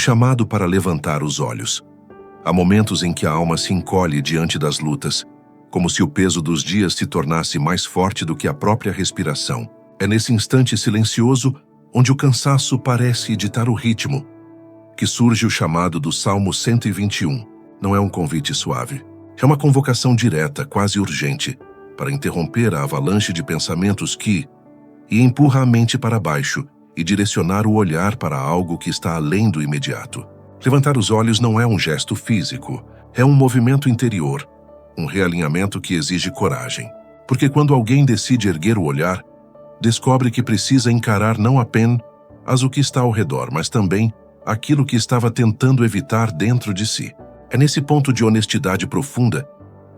chamado para levantar os olhos. Há momentos em que a alma se encolhe diante das lutas, como se o peso dos dias se tornasse mais forte do que a própria respiração. É nesse instante silencioso, onde o cansaço parece ditar o ritmo, que surge o chamado do Salmo 121. Não é um convite suave. É uma convocação direta, quase urgente, para interromper a avalanche de pensamentos e empurra a mente para baixo e direcionar o olhar para algo que está além do imediato. Levantar os olhos não é um gesto físico, é um movimento interior, um realinhamento que exige coragem. Porque quando alguém decide erguer o olhar, descobre que precisa encarar não apenas o que está ao redor, mas também aquilo que estava tentando evitar dentro de si. É nesse ponto de honestidade profunda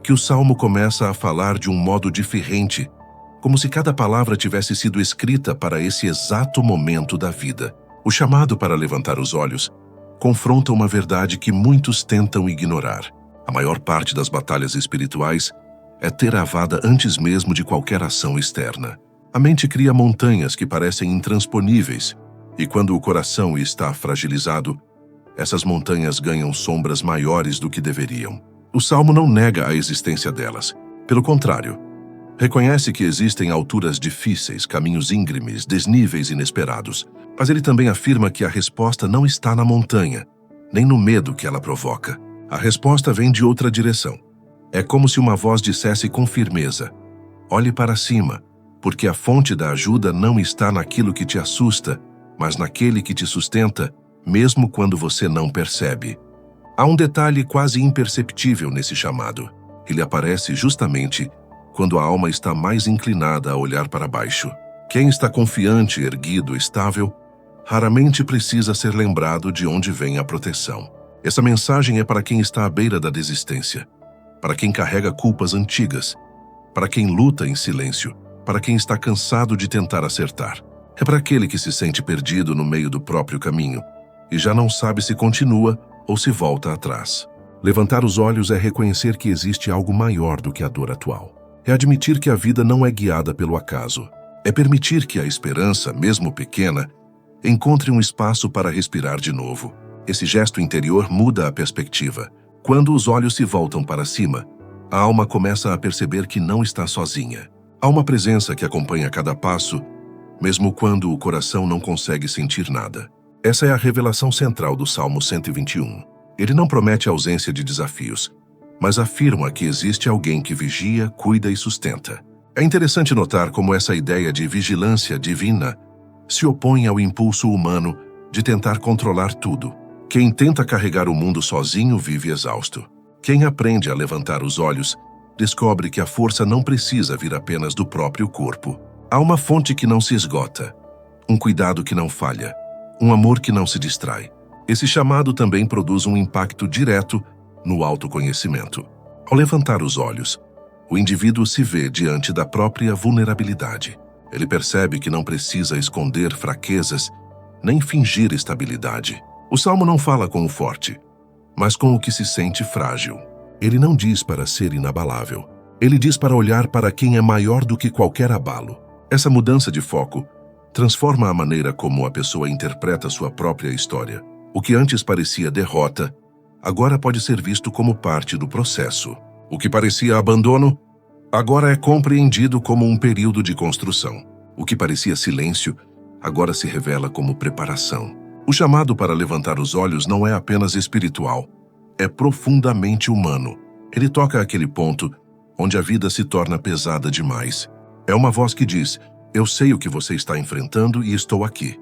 que o Salmo começa a falar de um modo diferente, como se cada palavra tivesse sido escrita para esse exato momento da vida. O chamado para levantar os olhos confronta uma verdade que muitos tentam ignorar. A maior parte das batalhas espirituais é travada antes mesmo de qualquer ação externa. A mente cria montanhas que parecem intransponíveis, e quando o coração está fragilizado, essas montanhas ganham sombras maiores do que deveriam. O Salmo não nega a existência delas. Pelo contrário, reconhece que existem alturas difíceis, caminhos íngremes, desníveis inesperados. Mas ele também afirma que a resposta não está na montanha, nem no medo que ela provoca. A resposta vem de outra direção. É como se uma voz dissesse com firmeza: olhe para cima, porque a fonte da ajuda não está naquilo que te assusta, mas naquele que te sustenta, mesmo quando você não percebe. Há um detalhe quase imperceptível nesse chamado. Ele aparece justamente quando a alma está mais inclinada a olhar para baixo. Quem está confiante, erguido, estável, raramente precisa ser lembrado de onde vem a proteção. Essa mensagem é para quem está à beira da desistência, para quem carrega culpas antigas, para quem luta em silêncio, para quem está cansado de tentar acertar. É para aquele que se sente perdido no meio do próprio caminho e já não sabe se continua ou se volta atrás. Levantar os olhos é reconhecer que existe algo maior do que a dor atual. É admitir que a vida não é guiada pelo acaso. É permitir que a esperança, mesmo pequena, encontre um espaço para respirar de novo. Esse gesto interior muda a perspectiva. Quando os olhos se voltam para cima, a alma começa a perceber que não está sozinha. Há uma presença que acompanha cada passo, mesmo quando o coração não consegue sentir nada. Essa é a revelação central do Salmo 121. Ele não promete a ausência de desafios, mas afirma que existe alguém que vigia, cuida e sustenta. É interessante notar como essa ideia de vigilância divina se opõe ao impulso humano de tentar controlar tudo. Quem tenta carregar o mundo sozinho vive exausto. Quem aprende a levantar os olhos descobre que a força não precisa vir apenas do próprio corpo. Há uma fonte que não se esgota, um cuidado que não falha, um amor que não se distrai. Esse chamado também produz um impacto direto no autoconhecimento. Ao levantar os olhos, o indivíduo se vê diante da própria vulnerabilidade. Ele percebe que não precisa esconder fraquezas nem fingir estabilidade. O Salmo não fala com o forte, mas com o que se sente frágil. Ele não diz para ser inabalável. Ele diz para olhar para quem é maior do que qualquer abalo. Essa mudança de foco transforma a maneira como a pessoa interpreta sua própria história. O que antes parecia derrota, agora pode ser visto como parte do processo. O que parecia abandono, agora é compreendido como um período de construção. O que parecia silêncio, agora se revela como preparação. O chamado para levantar os olhos não é apenas espiritual, é profundamente humano. Ele toca aquele ponto onde a vida se torna pesada demais. É uma voz que diz: eu sei o que você está enfrentando e estou aqui.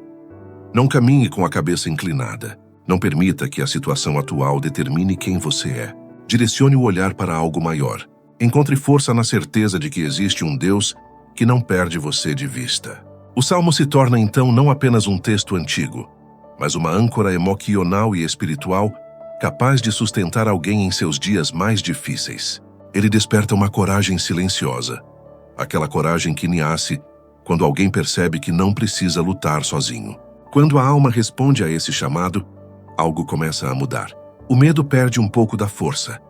Não caminhe com a cabeça inclinada. Não permita que a situação atual determine quem você é. Direcione o olhar para algo maior. Encontre força na certeza de que existe um Deus que não perde você de vista. O Salmo se torna então não apenas um texto antigo, mas uma âncora emocional e espiritual capaz de sustentar alguém em seus dias mais difíceis. Ele desperta uma coragem silenciosa, aquela coragem que nasce quando alguém percebe que não precisa lutar sozinho. Quando a alma responde a esse chamado, algo começa a mudar. O medo perde um pouco da força.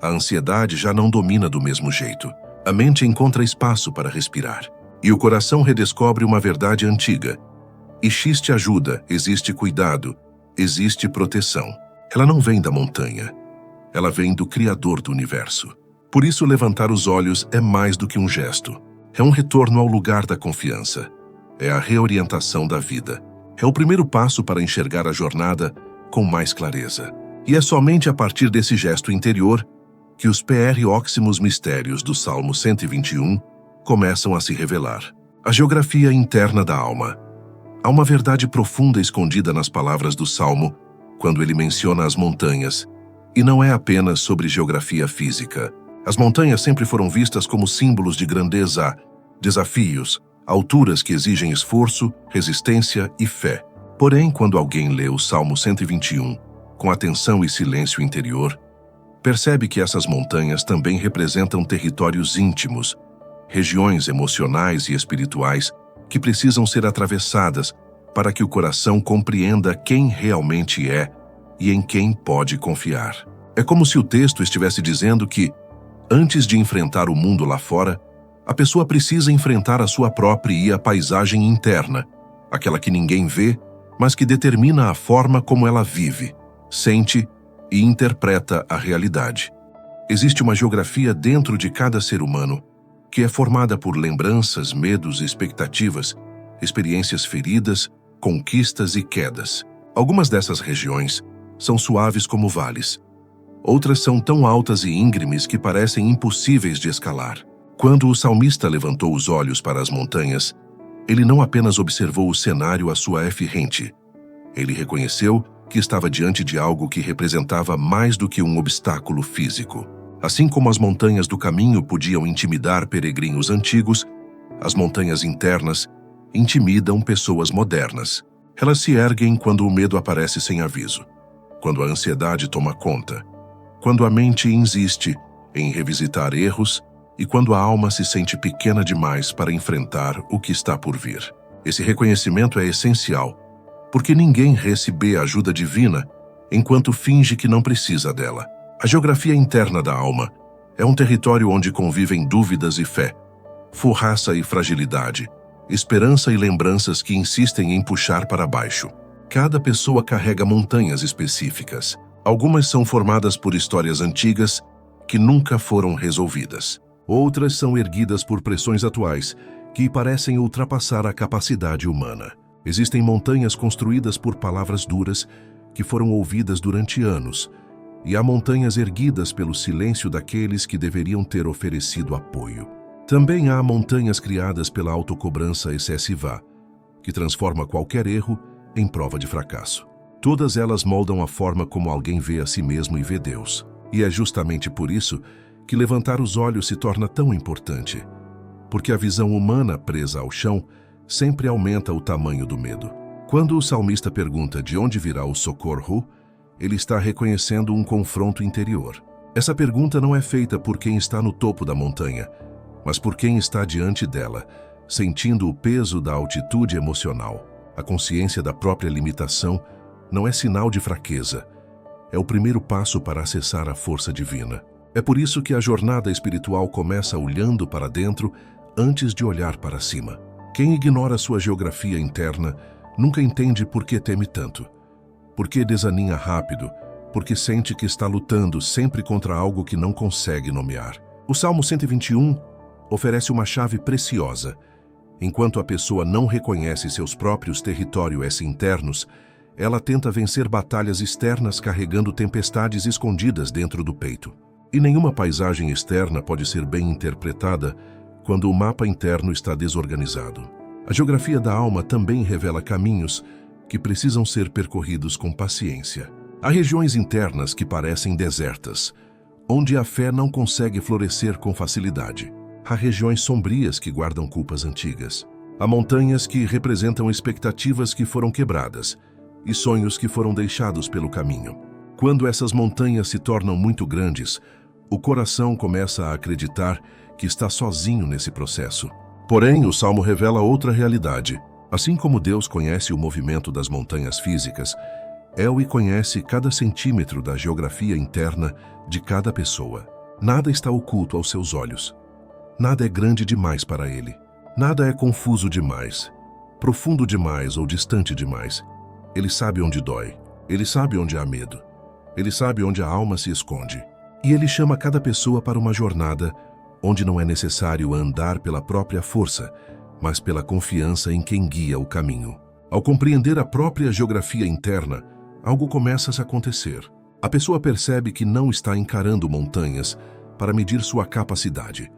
A ansiedade já não domina do mesmo jeito. A mente encontra espaço para respirar. E o coração redescobre uma verdade antiga. Existe ajuda, existe cuidado, existe proteção. Ela não vem da montanha. Ela vem do Criador do universo. Por isso, levantar os olhos é mais do que um gesto. É um retorno ao lugar da confiança. É a reorientação da vida. É o primeiro passo para enxergar a jornada com mais clareza. E é somente a partir desse gesto interior que os peróximos mistérios do Salmo 121 começam a se revelar. A geografia interna da alma. Há uma verdade profunda escondida nas palavras do Salmo quando ele menciona as montanhas, e não é apenas sobre geografia física. As montanhas sempre foram vistas como símbolos de grandeza, desafios, alturas que exigem esforço, resistência e fé. Porém, quando alguém lê o Salmo 121 com atenção e silêncio interior, percebe que essas montanhas também representam territórios íntimos, regiões emocionais e espirituais que precisam ser atravessadas para que o coração compreenda quem realmente é e em quem pode confiar. É como se o texto estivesse dizendo que, antes de enfrentar o mundo lá fora, a pessoa precisa enfrentar a sua própria paisagem interna, aquela que ninguém vê, mas que determina a forma como ela vive, sente e interpreta a realidade. Existe uma geografia dentro de cada ser humano, que é formada por lembranças, medos, expectativas, experiências feridas, conquistas e quedas. Algumas dessas regiões são suaves como vales. Outras são tão altas e íngremes que parecem impossíveis de escalar. Quando o salmista levantou os olhos para as montanhas, ele não apenas observou o cenário à sua frente. Ele reconheceu que estava diante de algo que representava mais do que um obstáculo físico. Assim como as montanhas do caminho podiam intimidar peregrinos antigos, as montanhas internas intimidam pessoas modernas. Elas se erguem quando o medo aparece sem aviso, quando a ansiedade toma conta, quando a mente insiste em revisitar erros e quando a alma se sente pequena demais para enfrentar o que está por vir. Esse reconhecimento é essencial, porque ninguém recebe ajuda divina enquanto finge que não precisa dela. A geografia interna da alma é um território onde convivem dúvidas e fé, forraça e fragilidade, esperança e lembranças que insistem em puxar para baixo. Cada pessoa carrega montanhas específicas. Algumas são formadas por histórias antigas que nunca foram resolvidas. Outras são erguidas por pressões atuais que parecem ultrapassar a capacidade humana. Existem montanhas construídas por palavras duras que foram ouvidas durante anos, e há montanhas erguidas pelo silêncio daqueles que deveriam ter oferecido apoio. Também há montanhas criadas pela autocobrança excessiva, que transforma qualquer erro em prova de fracasso. Todas elas moldam a forma como alguém vê a si mesmo e vê Deus. E é justamente por isso que levantar os olhos se torna tão importante, porque a visão humana presa ao chão sempre aumenta o tamanho do medo. Quando o salmista pergunta de onde virá o socorro, ele está reconhecendo um confronto interior. Essa pergunta não é feita por quem está no topo da montanha, mas por quem está diante dela, sentindo o peso da altitude emocional. A consciência da própria limitação não é sinal de fraqueza, é o primeiro passo para acessar a força divina. É por isso que a jornada espiritual começa olhando para dentro antes de olhar para cima. Quem ignora sua geografia interna nunca entende por que teme tanto, por que desaninha rápido, porque sente que está lutando sempre contra algo que não consegue nomear. O Salmo 121 oferece uma chave preciosa. Enquanto a pessoa não reconhece seus próprios territórios internos, ela tenta vencer batalhas externas carregando tempestades escondidas dentro do peito. E nenhuma paisagem externa pode ser bem interpretada quando o mapa interno está desorganizado. A geografia da alma também revela caminhos que precisam ser percorridos com paciência. Há regiões internas que parecem desertas, onde a fé não consegue florescer com facilidade. Há regiões sombrias que guardam culpas antigas. Há montanhas que representam expectativas que foram quebradas e sonhos que foram deixados pelo caminho. Quando essas montanhas se tornam muito grandes, o coração começa a acreditar que está sozinho nesse processo. Porém, o Salmo revela outra realidade. Assim como Deus conhece o movimento das montanhas físicas, Ele conhece cada centímetro da geografia interna de cada pessoa. Nada está oculto aos seus olhos. Nada é grande demais para Ele. Nada é confuso demais, profundo demais ou distante demais. Ele sabe onde dói. Ele sabe onde há medo. Ele sabe onde a alma se esconde. E ele chama cada pessoa para uma jornada onde não é necessário andar pela própria força, mas pela confiança em quem guia o caminho. Ao compreender a própria geografia interna, algo começa a se acontecer. A pessoa percebe que não está encarando montanhas para medir sua capacidade,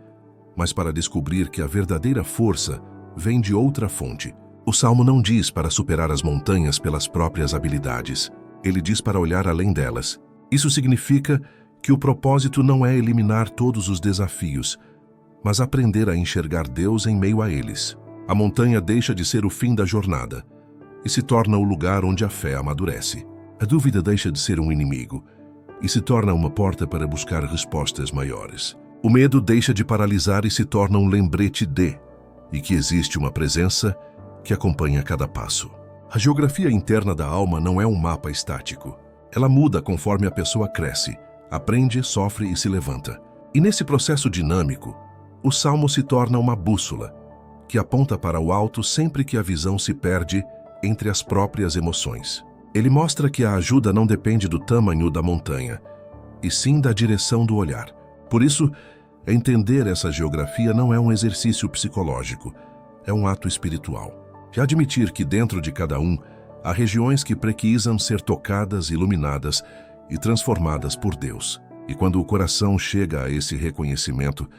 mas para descobrir que a verdadeira força vem de outra fonte. O Salmo não diz para superar as montanhas pelas próprias habilidades. Ele diz para olhar além delas. Isso significa que o propósito não é eliminar todos os desafios, mas aprender a enxergar Deus em meio a eles. A montanha deixa de ser o fim da jornada e se torna o lugar onde a fé amadurece. A dúvida deixa de ser um inimigo e se torna uma porta para buscar respostas maiores. O medo deixa de paralisar e se torna um lembrete e que existe uma presença que acompanha cada passo. A geografia interna da alma não é um mapa estático. Ela muda conforme a pessoa cresce, aprende, sofre e se levanta. E nesse processo dinâmico, o Salmo se torna uma bússola, que aponta para o alto sempre que a visão se perde entre as próprias emoções. Ele mostra que a ajuda não depende do tamanho da montanha, e sim da direção do olhar. Por isso, entender essa geografia não é um exercício psicológico, é um ato espiritual. E admitir que dentro de cada um há regiões que precisam ser tocadas, iluminadas e transformadas por Deus. E quando o coração chega a esse reconhecimento,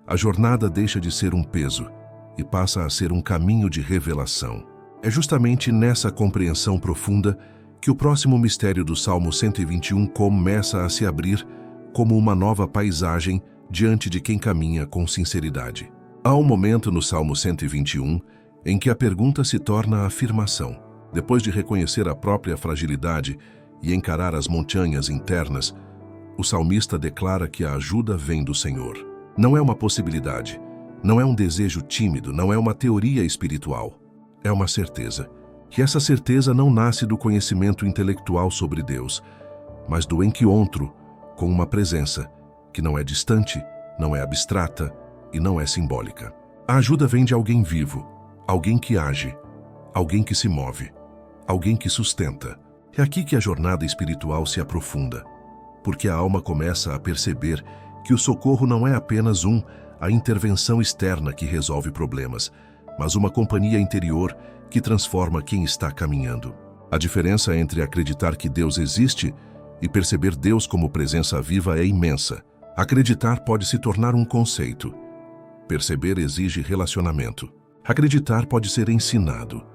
a jornada deixa de ser um peso e passa a ser um caminho de revelação. É justamente nessa compreensão profunda que o próximo mistério do Salmo 121 começa a se abrir como uma nova paisagem diante de quem caminha com sinceridade. Há um momento no Salmo 121 em que a pergunta se torna a afirmação. Depois de reconhecer a própria fragilidade e encarar as montanhas internas, o salmista declara que a ajuda vem do Senhor. Não é uma possibilidade, não é um desejo tímido, não é uma teoria espiritual. É uma certeza. E essa certeza não nasce do conhecimento intelectual sobre Deus, mas do encontro com uma presença que não é distante, não é abstrata e não é simbólica. A ajuda vem de alguém vivo, alguém que age, alguém que se move, alguém que sustenta. É aqui que a jornada espiritual se aprofunda, porque a alma começa a perceber que o socorro não é apenas a intervenção externa que resolve problemas, mas uma companhia interior que transforma quem está caminhando. A diferença entre acreditar que Deus existe e perceber Deus como presença viva é imensa. Acreditar pode se tornar um conceito. Perceber exige relacionamento. Acreditar pode ser ensinado.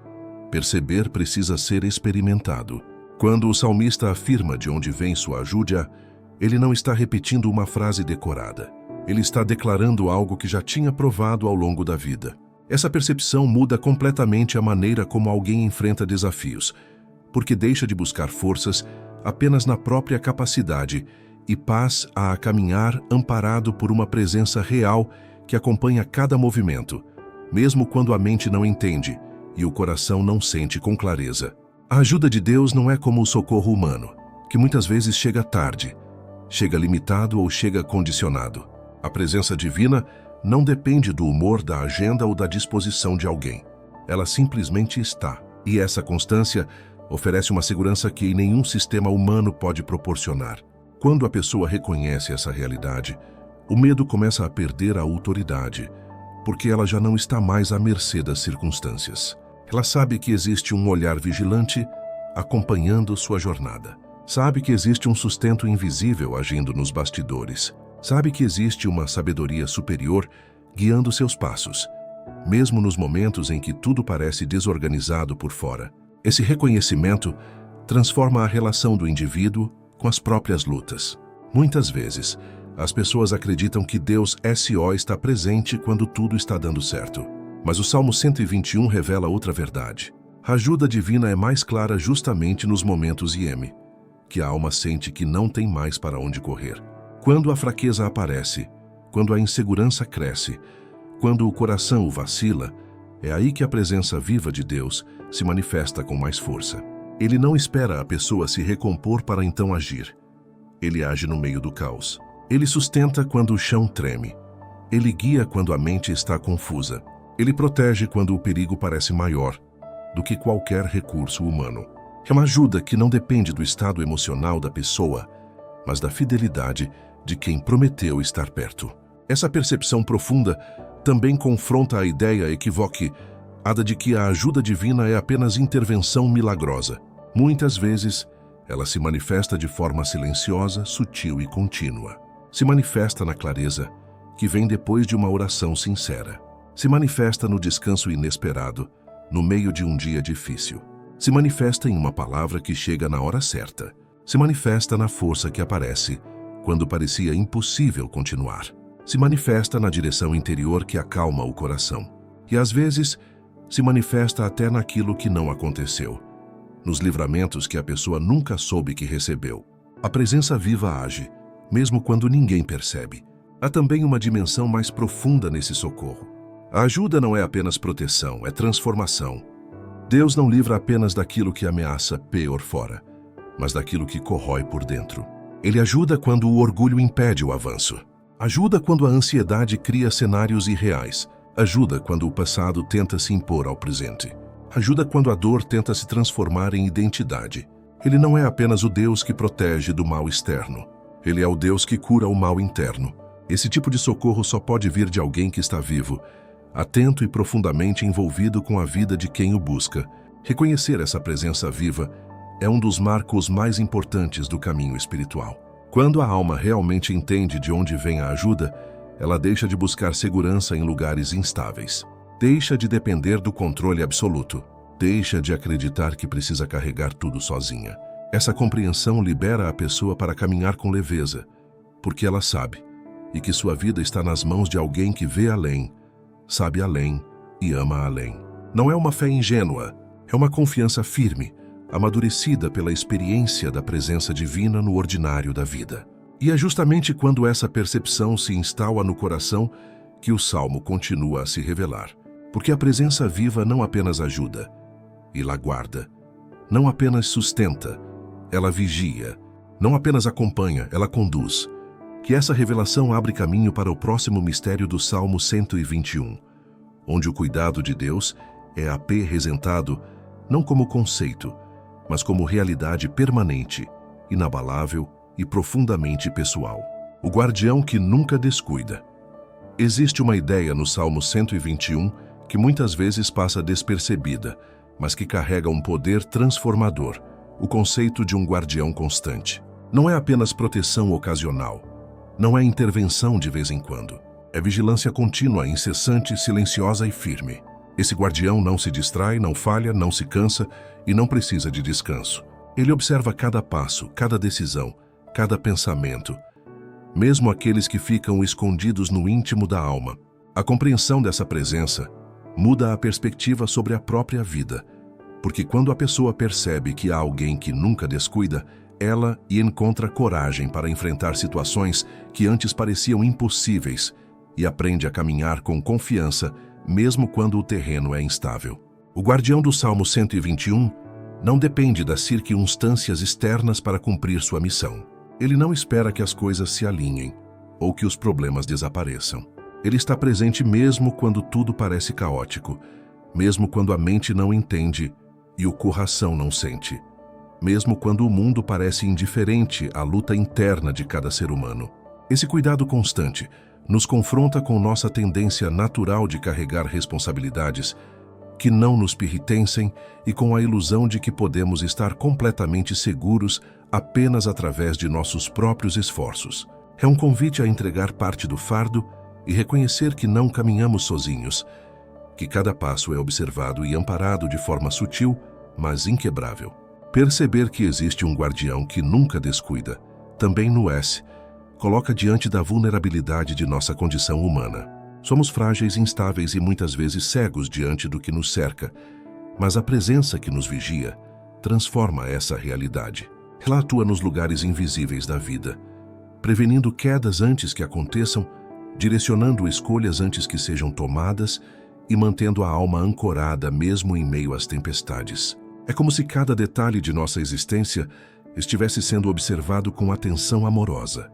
Perceber precisa ser experimentado. Quando o salmista afirma de onde vem sua ajuda, ele não está repetindo uma frase decorada. Ele está declarando algo que já tinha provado ao longo da vida. Essa percepção muda completamente a maneira como alguém enfrenta desafios, porque deixa de buscar forças apenas na própria capacidade e passa a caminhar amparado por uma presença real que acompanha cada movimento, mesmo quando a mente não entende e o coração não sente com clareza. A ajuda de Deus não é como o socorro humano, que muitas vezes chega tarde, chega limitado ou chega condicionado. A presença divina não depende do humor, da agenda ou da disposição de alguém. Ela simplesmente está. E essa constância oferece uma segurança que nenhum sistema humano pode proporcionar. Quando a pessoa reconhece essa realidade, o medo começa a perder a autoridade, porque ela já não está mais à mercê das circunstâncias. Ela sabe que existe um olhar vigilante acompanhando sua jornada. Sabe que existe um sustento invisível agindo nos bastidores. Sabe que existe uma sabedoria superior guiando seus passos, mesmo nos momentos em que tudo parece desorganizado por fora. Esse reconhecimento transforma a relação do indivíduo com as próprias lutas. Muitas vezes, as pessoas acreditam que Deus SO está presente quando tudo está dando certo. Mas o Salmo 121 revela outra verdade. A ajuda divina é mais clara justamente nos momentos que a alma sente que não tem mais para onde correr. Quando a fraqueza aparece, quando a insegurança cresce, quando o coração vacila, é aí que a presença viva de Deus se manifesta com mais força. Ele não espera a pessoa se recompor para então agir. Ele age no meio do caos. Ele sustenta quando o chão treme. Ele guia quando a mente está confusa. Ele protege quando o perigo parece maior do que qualquer recurso humano. É uma ajuda que não depende do estado emocional da pessoa, mas da fidelidade de quem prometeu estar perto. Essa percepção profunda também confronta a ideia equivocada de que a ajuda divina é apenas intervenção milagrosa. Muitas vezes, ela se manifesta de forma silenciosa, sutil e contínua. Se manifesta na clareza, que vem depois de uma oração sincera. Se manifesta no descanso inesperado, no meio de um dia difícil. Se manifesta em uma palavra que chega na hora certa. Se manifesta na força que aparece quando parecia impossível continuar. Se manifesta na direção interior que acalma o coração. E às vezes, se manifesta até naquilo que não aconteceu. Nos livramentos que a pessoa nunca soube que recebeu. A presença viva age, mesmo quando ninguém percebe. Há também uma dimensão mais profunda nesse socorro. A ajuda não é apenas proteção, é transformação. Deus não livra apenas daquilo que ameaça por fora, mas daquilo que corrói por dentro. Ele ajuda quando o orgulho impede o avanço. Ajuda quando a ansiedade cria cenários irreais. Ajuda quando o passado tenta se impor ao presente. Ajuda quando a dor tenta se transformar em identidade. Ele não é apenas o Deus que protege do mal externo. Ele é o Deus que cura o mal interno. Esse tipo de socorro só pode vir de alguém que está vivo, atento e profundamente envolvido com a vida de quem o busca. Reconhecer essa presença viva é um dos marcos mais importantes do caminho espiritual. Quando a alma realmente entende de onde vem a ajuda, ela deixa de buscar segurança em lugares instáveis. Deixa de depender do controle absoluto. Deixa de acreditar que precisa carregar tudo sozinha. Essa compreensão libera a pessoa para caminhar com leveza, porque ela sabe, e que sua vida está nas mãos de alguém que vê além, sabe além e ama além. Não é uma fé ingênua, é uma confiança firme, amadurecida pela experiência da presença divina no ordinário da vida. E é justamente quando essa percepção se instala no coração que o Salmo continua a se revelar. Porque a presença viva não apenas ajuda, ela guarda, não apenas sustenta, ela vigia, não apenas acompanha, ela conduz. Que essa revelação abre caminho para o próximo mistério do Salmo 121, onde o cuidado de Deus é apresentado não como conceito, mas como realidade permanente, inabalável e profundamente pessoal. O guardião que nunca descuida. Existe uma ideia no Salmo 121 que muitas vezes passa despercebida, mas que carrega um poder transformador, o conceito de um guardião constante. Não é apenas proteção ocasional, não é intervenção de vez em quando. É vigilância contínua, incessante, silenciosa e firme. Esse guardião não se distrai, não falha, não se cansa e não precisa de descanso. Ele observa cada passo, cada decisão, cada pensamento, mesmo aqueles que ficam escondidos no íntimo da alma. A compreensão dessa presença muda a perspectiva sobre a própria vida, porque quando a pessoa percebe que há alguém que nunca descuida, ela encontra coragem para enfrentar situações que antes pareciam impossíveis e aprende a caminhar com confiança, mesmo quando o terreno é instável. O guardião do Salmo 121 não depende das circunstâncias externas para cumprir sua missão. Ele não espera que as coisas se alinhem ou que os problemas desapareçam. Ele está presente mesmo quando tudo parece caótico, mesmo quando a mente não entende e o coração não sente, mesmo quando o mundo parece indiferente à luta interna de cada ser humano. Esse cuidado constante nos confronta com nossa tendência natural de carregar responsabilidades que não nos pertencem e com a ilusão de que podemos estar completamente seguros apenas através de nossos próprios esforços. É um convite a entregar parte do fardo e reconhecer que não caminhamos sozinhos, que cada passo é observado e amparado de forma sutil, mas inquebrável. Perceber que existe um guardião que nunca descuida, também nos coloca diante da vulnerabilidade de nossa condição humana. Somos frágeis, instáveis e muitas vezes cegos diante do que nos cerca, mas a presença que nos vigia transforma essa realidade. Ela atua nos lugares invisíveis da vida, prevenindo quedas antes que aconteçam, direcionando escolhas antes que sejam tomadas e mantendo a alma ancorada mesmo em meio às tempestades. É como se cada detalhe de nossa existência estivesse sendo observado com atenção amorosa,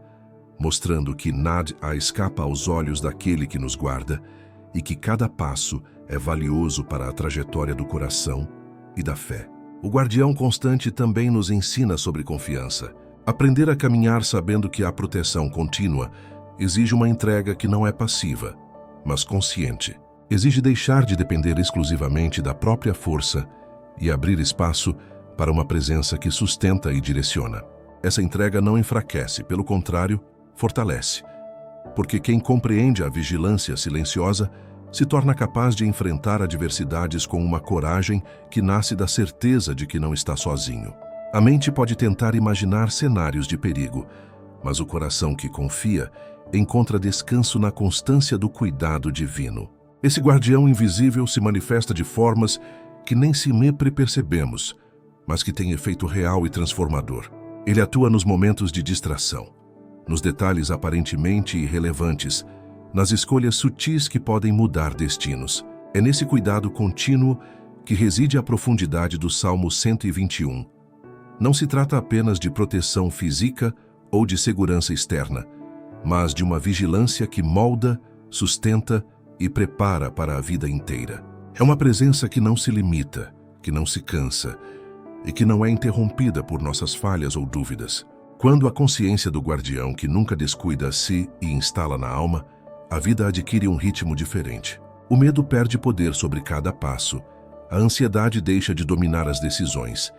mostrando que nada escapa aos olhos daquele que nos guarda e que cada passo é valioso para a trajetória do coração e da fé. O guardião constante também nos ensina sobre confiança. Aprender a caminhar sabendo que há proteção contínua exige uma entrega que não é passiva, mas consciente. Exige deixar de depender exclusivamente da própria força e abrir espaço para uma presença que sustenta e direciona. Essa entrega não enfraquece, pelo contrário, fortalece. Porque quem compreende a vigilância silenciosa se torna capaz de enfrentar adversidades com uma coragem que nasce da certeza de que não está sozinho. A mente pode tentar imaginar cenários de perigo, mas o coração que confia encontra descanso na constância do cuidado divino. Esse guardião invisível se manifesta de formas que nem sempre percebemos, mas que têm efeito real e transformador. Ele atua nos momentos de distração, nos detalhes aparentemente irrelevantes, nas escolhas sutis que podem mudar destinos. É nesse cuidado contínuo que reside a profundidade do Salmo 121. Não se trata apenas de proteção física ou de segurança externa, mas de uma vigilância que molda, sustenta e prepara para a vida inteira. É uma presença que não se limita, que não se cansa e que não é interrompida por nossas falhas ou dúvidas. Quando a consciência do guardião que nunca descuida a si e instala na alma, a vida adquire um ritmo diferente. O medo perde poder sobre cada passo, a ansiedade deixa de dominar as decisões,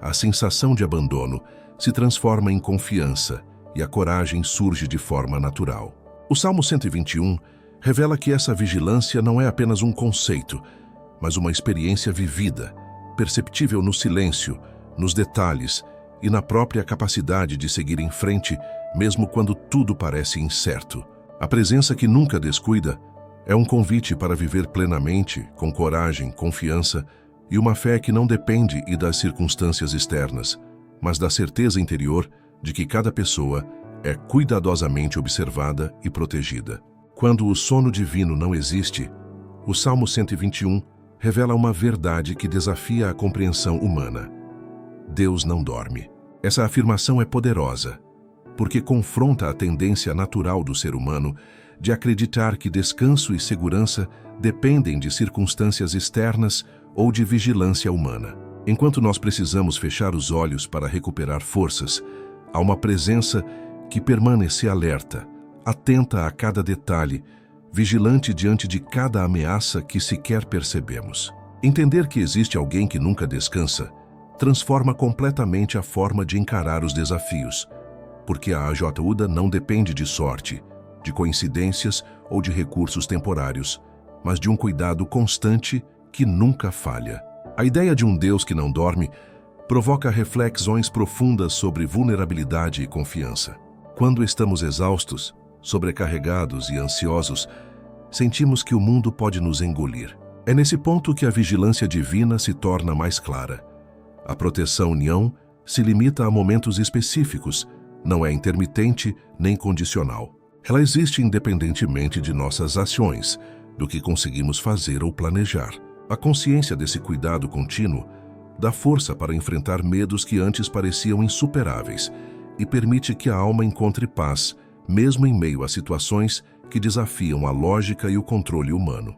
a sensação de abandono se transforma em confiança e a coragem surge de forma natural. O Salmo 121 revela que essa vigilância não é apenas um conceito, mas uma experiência vivida, perceptível no silêncio, nos detalhes e na própria capacidade de seguir em frente, mesmo quando tudo parece incerto. A presença que nunca descuida é um convite para viver plenamente, com coragem, confiança e uma fé que não depende das circunstâncias externas, mas da certeza interior de que cada pessoa é cuidadosamente observada e protegida. Quando o sono divino não existe, o Salmo 121 revela uma verdade que desafia a compreensão humana. Deus não dorme. Essa afirmação é poderosa, porque confronta a tendência natural do ser humano de acreditar que descanso e segurança dependem de circunstâncias externas ou de vigilância humana. Enquanto nós precisamos fechar os olhos para recuperar forças, há uma presença que permanece alerta, atenta a cada detalhe, vigilante diante de cada ameaça que sequer percebemos. Entender que existe alguém que nunca descansa transforma completamente a forma de encarar os desafios, porque a ajuda não depende de sorte, de coincidências ou de recursos temporários, mas de um cuidado constante que nunca falha. A ideia de um Deus que não dorme provoca reflexões profundas sobre vulnerabilidade e confiança. Quando estamos exaustos, sobrecarregados e ansiosos, sentimos que o mundo pode nos engolir. É nesse ponto que a vigilância divina se torna mais clara. A proteção união se limita a momentos específicos, não é intermitente nem condicional. Ela existe independentemente de nossas ações, do que conseguimos fazer ou planejar. A consciência desse cuidado contínuo dá força para enfrentar medos que antes pareciam insuperáveis e permite que a alma encontre paz, mesmo em meio a situações que desafiam a lógica e o controle humano.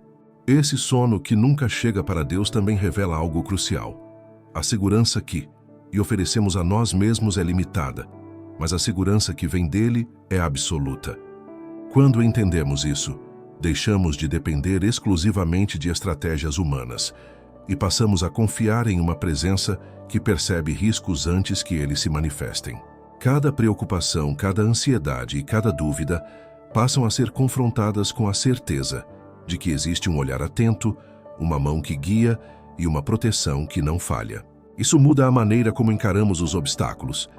Esse sono que nunca chega para Deus também revela algo crucial. A segurança que oferecemos a nós mesmos é limitada, mas a segurança que vem dele é absoluta. Quando entendemos isso, deixamos de depender exclusivamente de estratégias humanas e passamos a confiar em uma presença que percebe riscos antes que eles se manifestem. Cada preocupação, cada ansiedade e cada dúvida passam a ser confrontadas com a certeza de que existe um olhar atento, uma mão que guia e uma proteção que não falha. Isso muda a maneira como encaramos os obstáculos,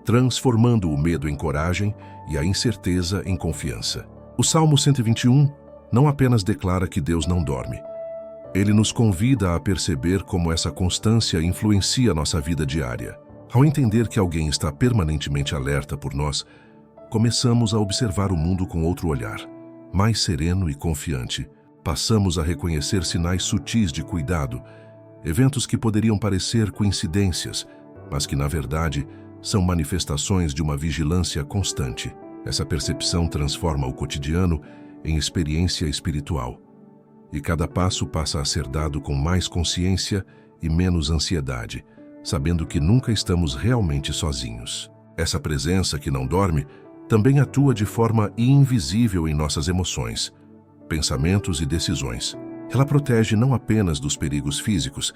transformando o medo em coragem e a incerteza em confiança. O Salmo 121 não apenas declara que Deus não dorme. Ele nos convida a perceber como essa constância influencia nossa vida diária. Ao entender que alguém está permanentemente alerta por nós, começamos a observar o mundo com outro olhar, mais sereno e confiante. Passamos a reconhecer sinais sutis de cuidado, eventos que poderiam parecer coincidências, mas que, na verdade, são manifestações de uma vigilância constante. Essa percepção transforma o cotidiano em experiência espiritual, e cada passo passa a ser dado com mais consciência e menos ansiedade, sabendo que nunca estamos realmente sozinhos. Essa presença que não dorme também atua de forma invisível em nossas emoções, pensamentos e decisões. Ela protege não apenas dos perigos físicos,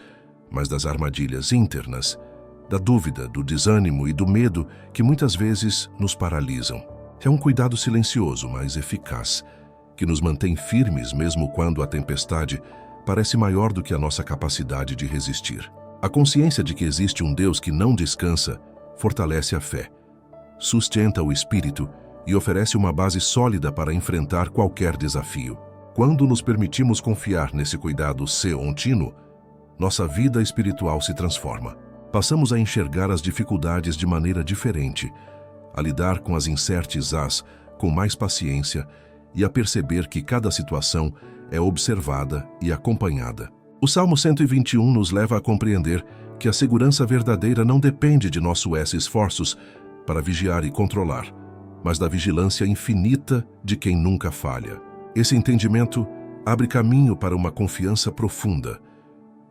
mas das armadilhas internas, da dúvida, do desânimo e do medo que muitas vezes nos paralisam. É um cuidado silencioso, mas eficaz, que nos mantém firmes mesmo quando a tempestade parece maior do que a nossa capacidade de resistir. A consciência de que existe um Deus que não descansa fortalece a fé, sustenta o espírito e oferece uma base sólida para enfrentar qualquer desafio. Quando nos permitimos confiar nesse cuidado contínuo, nossa vida espiritual se transforma. Passamos a enxergar as dificuldades de maneira diferente, a lidar com as incertezas com mais paciência e a perceber que cada situação é observada e acompanhada. O Salmo 121 nos leva a compreender que a segurança verdadeira não depende de nossos esforços para vigiar e controlar, mas da vigilância infinita de quem nunca falha. Esse entendimento abre caminho para uma confiança profunda,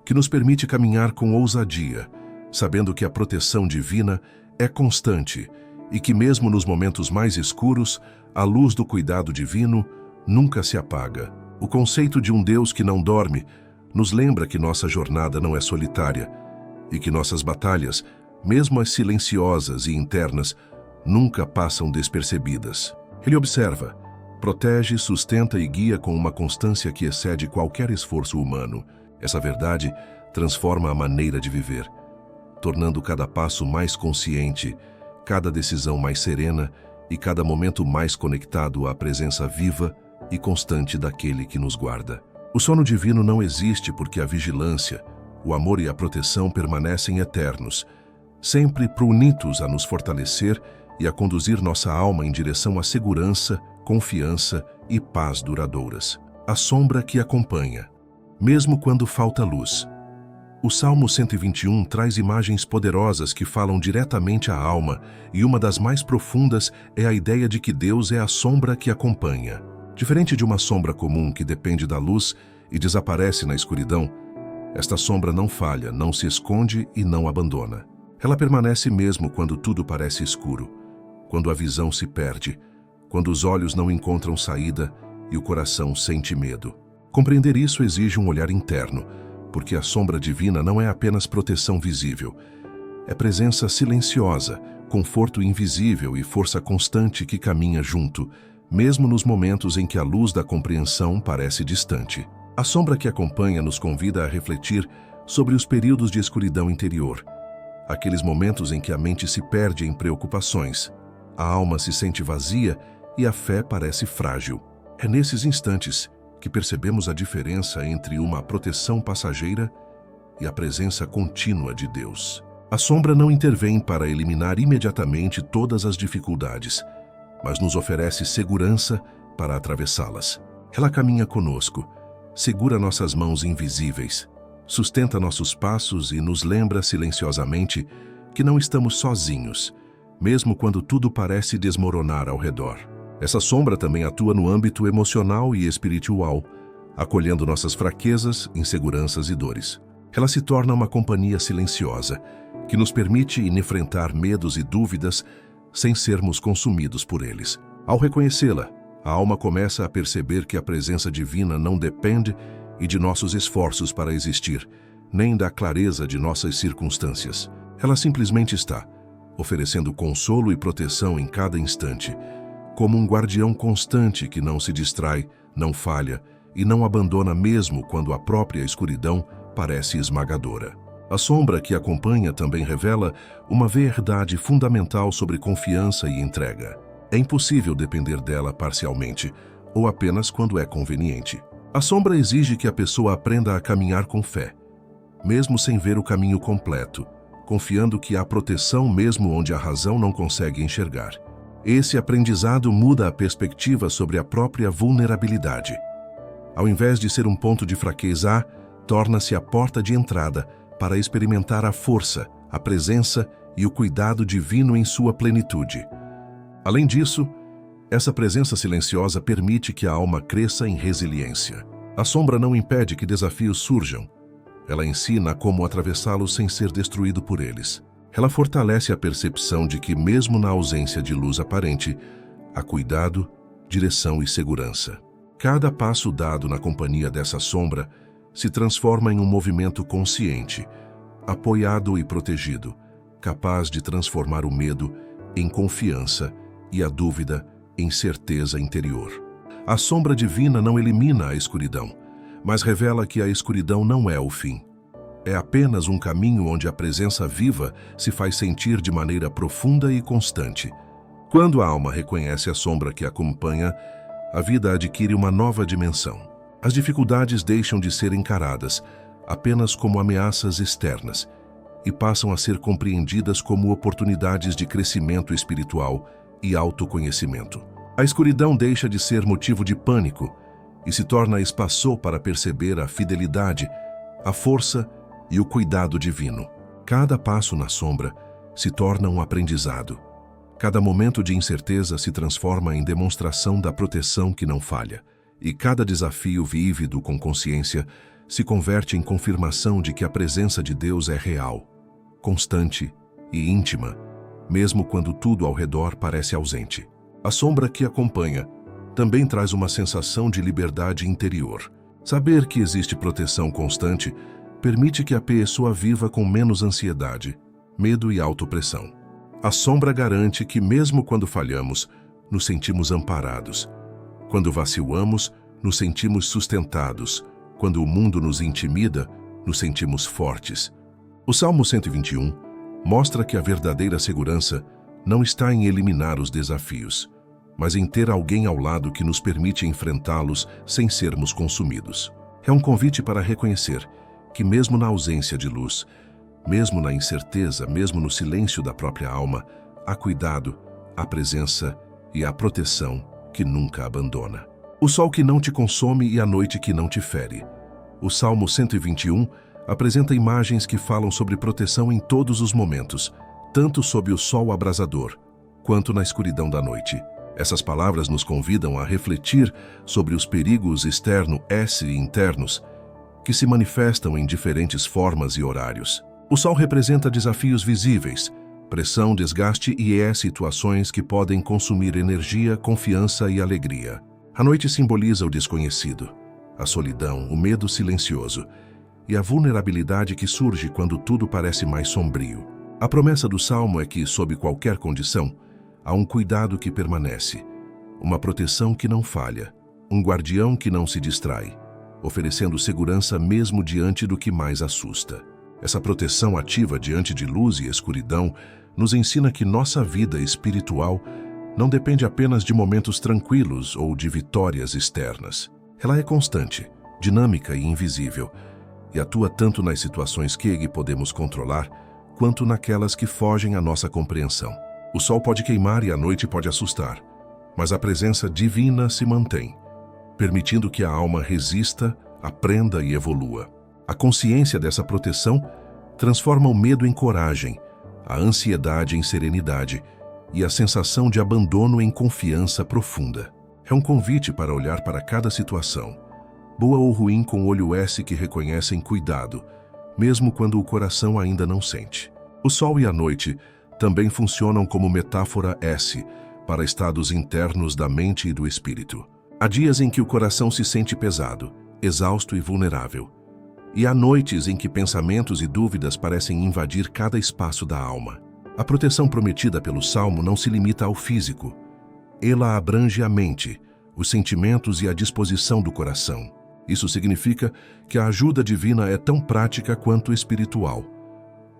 que nos permite caminhar com ousadia, sabendo que a proteção divina é constante e que mesmo nos momentos mais escuros, a luz do cuidado divino nunca se apaga. O conceito de um Deus que não dorme nos lembra que nossa jornada não é solitária e que nossas batalhas, mesmo as silenciosas e internas, nunca passam despercebidas. Ele observa, protege, sustenta e guia com uma constância que excede qualquer esforço humano. Essa verdade transforma a maneira de viver, tornando cada passo mais consciente, cada decisão mais serena e cada momento mais conectado à presença viva e constante daquele que nos guarda. O sono divino não existe porque a vigilância, o amor e a proteção permanecem eternos, sempre prontos a nos fortalecer e a conduzir nossa alma em direção à segurança, confiança e paz duradouras. A sombra que acompanha, mesmo quando falta luz. O Salmo 121 traz imagens poderosas que falam diretamente à alma, e uma das mais profundas é a ideia de que Deus é a sombra que acompanha. Diferente de uma sombra comum que depende da luz e desaparece na escuridão, esta sombra não falha, não se esconde e não abandona. Ela permanece mesmo quando tudo parece escuro, quando a visão se perde, quando os olhos não encontram saída e o coração sente medo. Compreender isso exige um olhar interno, porque a sombra divina não é apenas proteção visível. É presença silenciosa, conforto invisível e força constante que caminha junto, mesmo nos momentos em que a luz da compreensão parece distante. A sombra que acompanha nos convida a refletir sobre os períodos de escuridão interior, aqueles momentos em que a mente se perde em preocupações, a alma se sente vazia e a fé parece frágil. É nesses instantes que percebemos a diferença entre uma proteção passageira e a presença contínua de Deus. A sombra não intervém para eliminar imediatamente todas as dificuldades, mas nos oferece segurança para atravessá-las. Ela caminha conosco, segura nossas mãos invisíveis, sustenta nossos passos e nos lembra silenciosamente que não estamos sozinhos, mesmo quando tudo parece desmoronar ao redor. Essa sombra também atua no âmbito emocional e espiritual, acolhendo nossas fraquezas, inseguranças e dores. Ela se torna uma companhia silenciosa, que nos permite enfrentar medos e dúvidas sem sermos consumidos por eles. Ao reconhecê-la, a alma começa a perceber que a presença divina não depende de nossos esforços para existir, nem da clareza de nossas circunstâncias. Ela simplesmente está, oferecendo consolo e proteção em cada instante, como um guardião constante que não se distrai, não falha e não abandona mesmo quando a própria escuridão parece esmagadora. A sombra que acompanha também revela uma verdade fundamental sobre confiança e entrega. É impossível depender dela parcialmente, ou apenas quando é conveniente. A sombra exige que a pessoa aprenda a caminhar com fé, mesmo sem ver o caminho completo, confiando que há proteção mesmo onde a razão não consegue enxergar. Esse aprendizado muda a perspectiva sobre a própria vulnerabilidade. Ao invés de ser um ponto de fraqueza, torna-se a porta de entrada para experimentar a força, a presença e o cuidado divino em sua plenitude. Além disso, essa presença silenciosa permite que a alma cresça em resiliência. A sombra não impede que desafios surjam. Ela ensina como atravessá-los sem ser destruído por eles. Ela fortalece a percepção de que, mesmo na ausência de luz aparente, há cuidado, direção e segurança. Cada passo dado na companhia dessa sombra se transforma em um movimento consciente, apoiado e protegido, capaz de transformar o medo em confiança e a dúvida em certeza interior. A sombra divina não elimina a escuridão, mas revela que a escuridão não é o fim. É apenas um caminho onde a presença viva se faz sentir de maneira profunda e constante. Quando a alma reconhece a sombra que a acompanha, a vida adquire uma nova dimensão. As dificuldades deixam de ser encaradas apenas como ameaças externas e passam a ser compreendidas como oportunidades de crescimento espiritual e autoconhecimento. A escuridão deixa de ser motivo de pânico e se torna espaço para perceber a fidelidade, a força e o cuidado divino. Cada passo na sombra se torna um aprendizado. Cada momento de incerteza se transforma em demonstração da proteção que não falha. E cada desafio vívido com consciência se converte em confirmação de que a presença de Deus é real, constante e íntima, mesmo quando tudo ao redor parece ausente. A sombra que acompanha também traz uma sensação de liberdade interior. Saber que existe proteção constante permite que a pessoa viva com menos ansiedade, medo e autopressão. A sombra garante que, mesmo quando falhamos, nos sentimos amparados. Quando vacilamos, nos sentimos sustentados. Quando o mundo nos intimida, nos sentimos fortes. O Salmo 121 mostra que a verdadeira segurança não está em eliminar os desafios, mas em ter alguém ao lado que nos permite enfrentá-los sem sermos consumidos. É um convite para reconhecer que, mesmo na ausência de luz, mesmo na incerteza, mesmo no silêncio da própria alma, há cuidado, há presença e há proteção que nunca abandona. O sol que não te consome e a noite que não te fere. O Salmo 121 apresenta imagens que falam sobre proteção em todos os momentos, tanto sob o sol abrasador, quanto na escuridão da noite. Essas palavras nos convidam a refletir sobre os perigos externos e internos que se manifestam em diferentes formas e horários. O sol representa desafios visíveis, pressão, desgaste e situações que podem consumir energia, confiança e alegria. A noite simboliza o desconhecido, a solidão, o medo silencioso e a vulnerabilidade que surge quando tudo parece mais sombrio. A promessa do Salmo é que, sob qualquer condição, há um cuidado que permanece, uma proteção que não falha, um guardião que não se distrai, oferecendo segurança mesmo diante do que mais assusta. Essa proteção ativa diante de luz e escuridão nos ensina que nossa vida espiritual não depende apenas de momentos tranquilos ou de vitórias externas. Ela é constante, dinâmica e invisível, e atua tanto nas situações que podemos controlar, quanto naquelas que fogem à nossa compreensão. O sol pode queimar e a noite pode assustar, mas a presença divina se mantém, permitindo que a alma resista, aprenda e evolua. A consciência dessa proteção transforma o medo em coragem, a ansiedade em serenidade e a sensação de abandono em confiança profunda. É um convite para olhar para cada situação, boa ou ruim, com o olho que reconhecem cuidado, mesmo quando o coração ainda não sente. O sol e a noite também funcionam como metáfora para estados internos da mente e do espírito. Há dias em que o coração se sente pesado, exausto e vulnerável. E há noites em que pensamentos e dúvidas parecem invadir cada espaço da alma. A proteção prometida pelo Salmo não se limita ao físico. Ela abrange a mente, os sentimentos e a disposição do coração. Isso significa que a ajuda divina é tão prática quanto espiritual,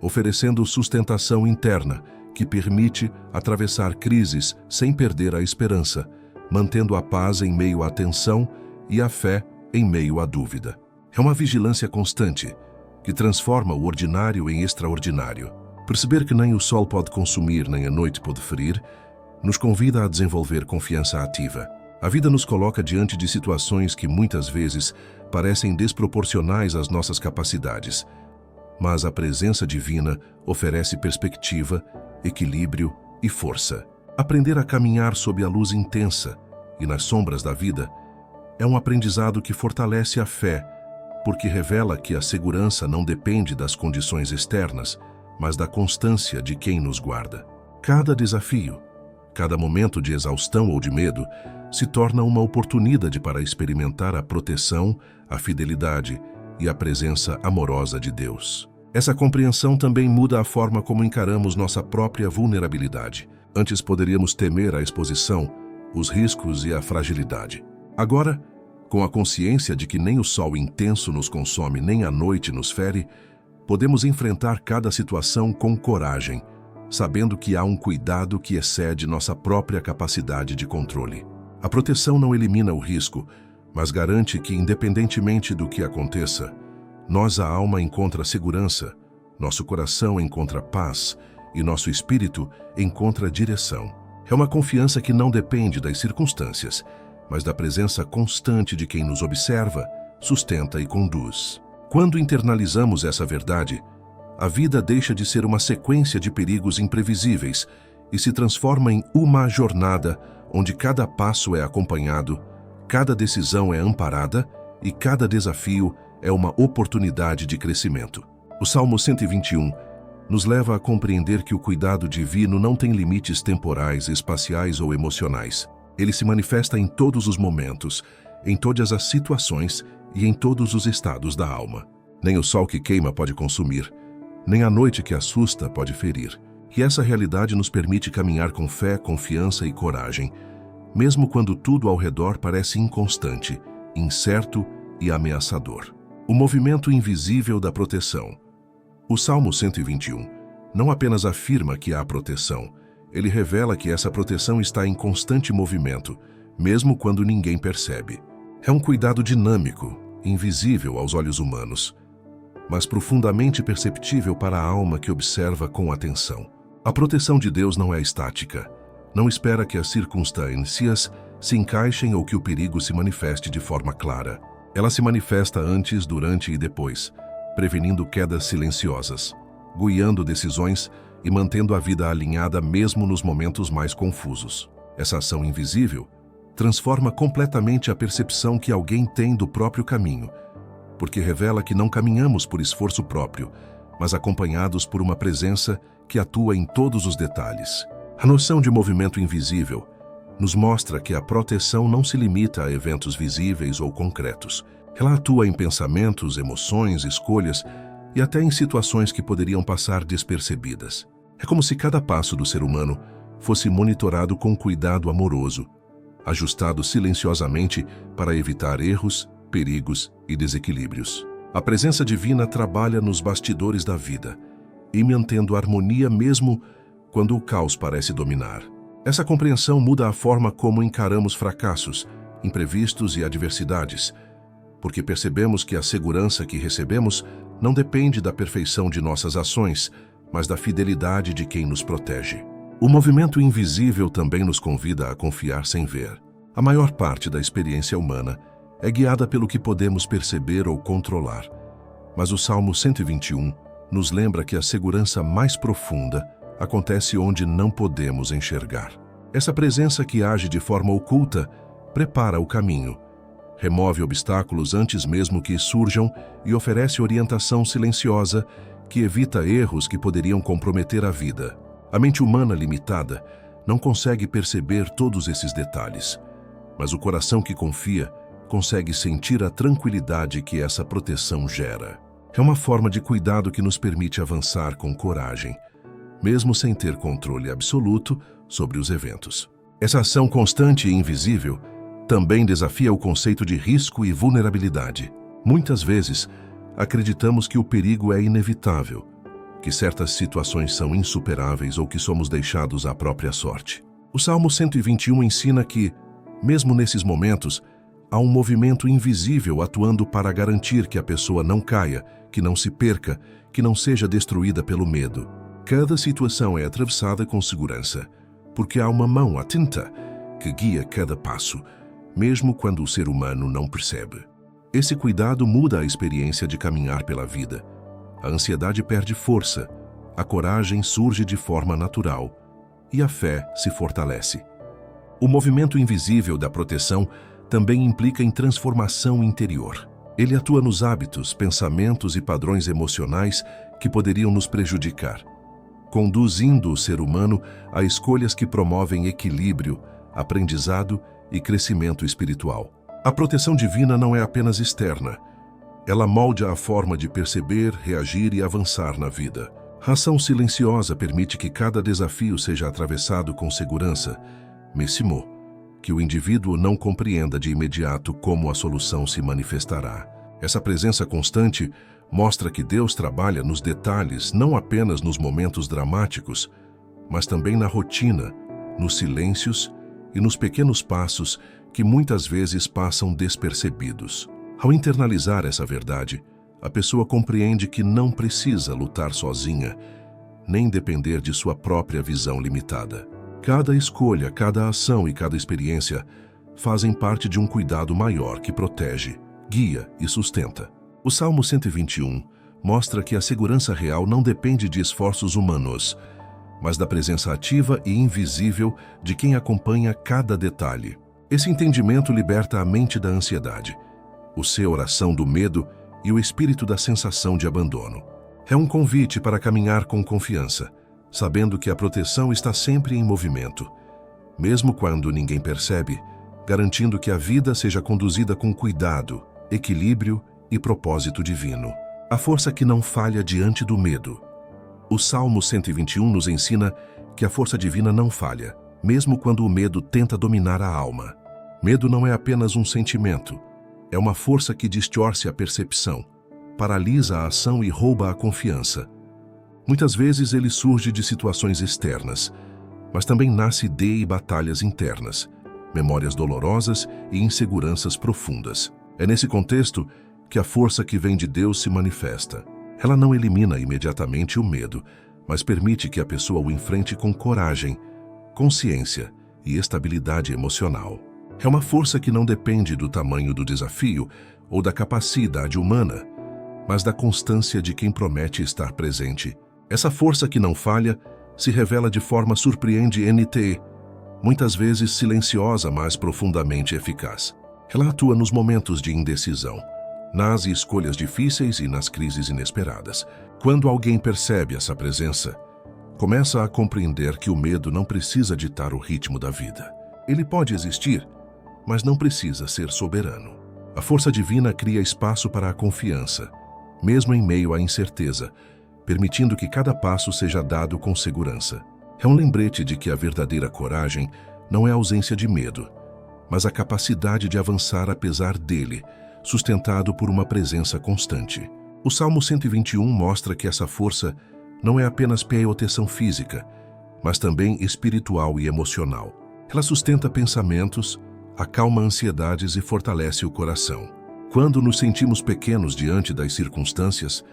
oferecendo sustentação interna que permite atravessar crises sem perder a esperança, mantendo a paz em meio à tensão e a fé em meio à dúvida. É uma vigilância constante que transforma o ordinário em extraordinário. Perceber que nem o sol pode consumir, nem a noite pode ferir, nos convida a desenvolver confiança ativa. A vida nos coloca diante de situações que muitas vezes parecem desproporcionais às nossas capacidades, mas a presença divina oferece perspectiva, equilíbrio e força. Aprender a caminhar sob a luz intensa e nas sombras da vida é um aprendizado que fortalece a fé porque revela que a segurança não depende das condições externas, mas da constância de quem nos guarda. Cada desafio, cada momento de exaustão ou de medo, se torna uma oportunidade para experimentar a proteção, a fidelidade e a presença amorosa de Deus. Essa compreensão também muda a forma como encaramos nossa própria vulnerabilidade. Antes poderíamos temer a exposição, os riscos e a fragilidade. Agora, com a consciência de que nem o sol intenso nos consome, nem a noite nos fere, podemos enfrentar cada situação com coragem, sabendo que há um cuidado que excede nossa própria capacidade de controle. A proteção não elimina o risco, mas garante que, independentemente do que aconteça, a alma encontra segurança, nosso coração encontra paz e nosso espírito encontra direção. É uma confiança que não depende das circunstâncias, mas da presença constante de quem nos observa, sustenta e conduz. Quando internalizamos essa verdade, a vida deixa de ser uma sequência de perigos imprevisíveis e se transforma em uma jornada onde cada passo é acompanhado, cada decisão é amparada e cada desafio é uma oportunidade de crescimento. O Salmo 121 nos leva a compreender que o cuidado divino não tem limites temporais, espaciais ou emocionais. Ele se manifesta em todos os momentos, em todas as situações e em todos os estados da alma. Nem o sol que queima pode consumir, nem a noite que assusta pode ferir. E essa realidade nos permite caminhar com fé, confiança e coragem, mesmo quando tudo ao redor parece inconstante, incerto e ameaçador. O movimento invisível da proteção. O Salmo 121 não apenas afirma que há proteção, ele revela que essa proteção está em constante movimento, mesmo quando ninguém percebe. É um cuidado dinâmico, invisível aos olhos humanos, mas profundamente perceptível para a alma que observa com atenção. A proteção de Deus não é estática, não espera que as circunstâncias se encaixem ou que o perigo se manifeste de forma clara. Ela se manifesta antes, durante e depois, prevenindo quedas silenciosas, guiando decisões e mantendo a vida alinhada mesmo nos momentos mais confusos. Essa ação invisível transforma completamente a percepção que alguém tem do próprio caminho, porque revela que não caminhamos por esforço próprio, mas acompanhados por uma presença que atua em todos os detalhes. A noção de movimento invisível nos mostra que a proteção não se limita a eventos visíveis ou concretos. Ela atua em pensamentos, emoções, escolhas e até em situações que poderiam passar despercebidas. É como se cada passo do ser humano fosse monitorado com cuidado amoroso, ajustado silenciosamente para evitar erros, perigos e desequilíbrios. A presença divina trabalha nos bastidores da vida e mantendo harmonia mesmo quando o caos parece dominar. Essa compreensão muda a forma como encaramos fracassos, imprevistos e adversidades, porque percebemos que a segurança que recebemos não depende da perfeição de nossas ações, mas da fidelidade de quem nos protege. O movimento invisível também nos convida a confiar sem ver. A maior parte da experiência humana é guiada pelo que podemos perceber ou controlar, mas o Salmo 121 nos lembra que a segurança mais profunda acontece onde não podemos enxergar. Essa presença que age de forma oculta prepara o caminho, remove obstáculos antes mesmo que surjam e oferece orientação silenciosa que evita erros que poderiam comprometer a vida. A mente humana limitada não consegue perceber todos esses detalhes, mas o coração que confia consegue sentir a tranquilidade que essa proteção gera. É uma forma de cuidado que nos permite avançar com coragem, mesmo sem ter controle absoluto sobre os eventos. Essa ação constante e invisível também desafia o conceito de risco e vulnerabilidade. Muitas vezes, acreditamos que o perigo é inevitável, que certas situações são insuperáveis ou que somos deixados à própria sorte. O Salmo 121 ensina que, mesmo nesses momentos, há um movimento invisível atuando para garantir que a pessoa não caia, que não se perca, que não seja destruída pelo medo. Cada situação é atravessada com segurança, porque há uma mão atenta que guia cada passo, mesmo quando o ser humano não percebe. Esse cuidado muda a experiência de caminhar pela vida. A ansiedade perde força, a coragem surge de forma natural e a fé se fortalece. O movimento invisível da proteção também implica em transformação interior. Ele atua nos hábitos, pensamentos e padrões emocionais que poderiam nos prejudicar, conduzindo o ser humano a escolhas que promovem equilíbrio, aprendizado e crescimento espiritual. A proteção divina não é apenas externa. Ela molda a forma de perceber, reagir e avançar na vida. A ação silenciosa permite que cada desafio seja atravessado com segurança, mesmo que o indivíduo não compreenda de imediato como a solução se manifestará. Essa presença constante mostra que Deus trabalha nos detalhes, não apenas nos momentos dramáticos, mas também na rotina, nos silêncios e nos pequenos passos que muitas vezes passam despercebidos. Ao internalizar essa verdade, a pessoa compreende que não precisa lutar sozinha, nem depender de sua própria visão limitada. Cada escolha, cada ação e cada experiência fazem parte de um cuidado maior que protege, guia e sustenta. O Salmo 121 mostra que a segurança real não depende de esforços humanos, mas da presença ativa e invisível de quem acompanha cada detalhe. Esse entendimento liberta a mente da ansiedade, o seu oração do medo e o espírito da sensação de abandono. É um convite para caminhar com confiança, sabendo que a proteção está sempre em movimento, mesmo quando ninguém percebe, garantindo que a vida seja conduzida com cuidado, equilíbrio e propósito divino. A força que não falha diante do medo. O Salmo 121 nos ensina que a força divina não falha, mesmo quando o medo tenta dominar a alma. Medo não é apenas um sentimento, é uma força que distorce a percepção, paralisa a ação e rouba a confiança. Muitas vezes ele surge de situações externas, mas também nasce de batalhas internas, memórias dolorosas e inseguranças profundas. É nesse contexto que a força que vem de Deus se manifesta. Ela não elimina imediatamente o medo, mas permite que a pessoa o enfrente com coragem, consciência e estabilidade emocional. É uma força que não depende do tamanho do desafio ou da capacidade humana, mas da constância de quem promete estar presente. Essa força que não falha se revela de forma surpreendente, muitas vezes silenciosa, mas profundamente eficaz. Ela atua nos momentos de indecisão, nas escolhas difíceis e nas crises inesperadas. Quando alguém percebe essa presença, começa a compreender que o medo não precisa ditar o ritmo da vida. Ele pode existir, mas não precisa ser soberano. A força divina cria espaço para a confiança, mesmo em meio à incerteza, permitindo que cada passo seja dado com segurança. É um lembrete de que a verdadeira coragem não é a ausência de medo, mas a capacidade de avançar apesar dele, sustentado por uma presença constante. O Salmo 121 mostra que essa força não é apenas proteção física, mas também espiritual e emocional. Ela sustenta pensamentos, acalma ansiedades e fortalece o coração. Quando nos sentimos pequenos diante das circunstâncias,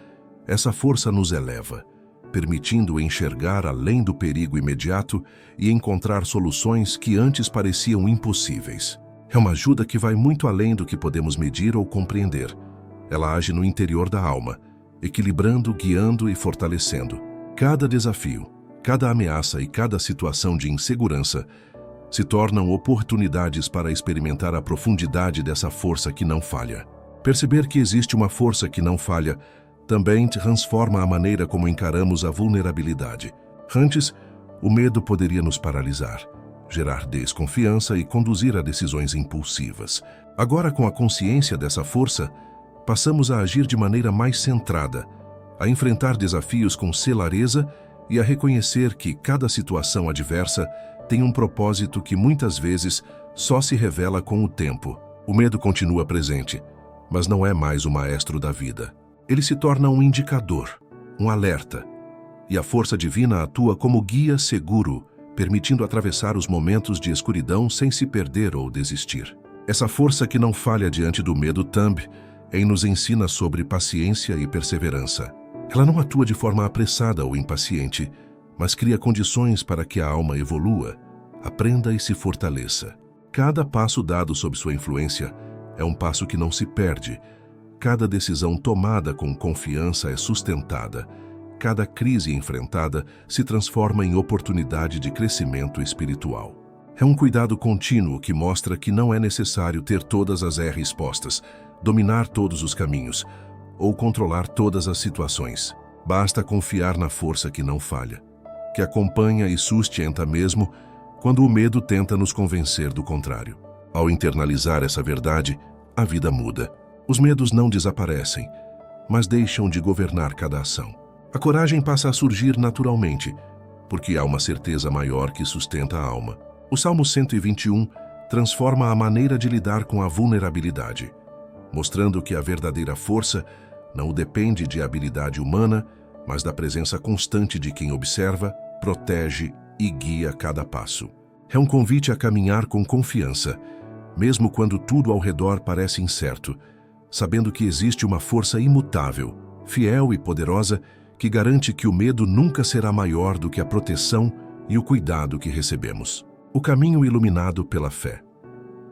essa força nos eleva, permitindo enxergar além do perigo imediato e encontrar soluções que antes pareciam impossíveis. É uma ajuda que vai muito além do que podemos medir ou compreender. Ela age no interior da alma, equilibrando, guiando e fortalecendo. Cada desafio, cada ameaça e cada situação de insegurança se tornam oportunidades para experimentar a profundidade dessa força que não falha. Perceber que existe uma força que não falha também transforma a maneira como encaramos a vulnerabilidade. Antes, o medo poderia nos paralisar, gerar desconfiança e conduzir a decisões impulsivas. Agora, com a consciência dessa força, passamos a agir de maneira mais centrada, a enfrentar desafios com clareza e a reconhecer que cada situação adversa tem um propósito que muitas vezes só se revela com o tempo. O medo continua presente, mas não é mais o maestro da vida. Ele se torna um indicador, um alerta, e a força divina atua como guia seguro, permitindo atravessar os momentos de escuridão sem se perder ou desistir. Essa força que não falha diante do medo também nos ensina sobre paciência e perseverança. Ela não atua de forma apressada ou impaciente, mas cria condições para que a alma evolua, aprenda e se fortaleça. Cada passo dado sob sua influência é um passo que não se perde. Cada decisão tomada com confiança é sustentada. Cada crise enfrentada se transforma em oportunidade de crescimento espiritual. É um cuidado contínuo que mostra que não é necessário ter todas as respostas, dominar todos os caminhos ou controlar todas as situações. Basta confiar na força que não falha, que acompanha e sustenta mesmo quando o medo tenta nos convencer do contrário. Ao internalizar essa verdade, a vida muda. Os medos não desaparecem, mas deixam de governar cada ação. A coragem passa a surgir naturalmente, porque há uma certeza maior que sustenta a alma. O Salmo 121 transforma a maneira de lidar com a vulnerabilidade, mostrando que a verdadeira força não depende de habilidade humana, mas da presença constante de quem observa, protege e guia cada passo. É um convite a caminhar com confiança, mesmo quando tudo ao redor parece incerto, sabendo que existe uma força imutável, fiel e poderosa, que garante que o medo nunca será maior do que a proteção e o cuidado que recebemos. O caminho iluminado pela fé.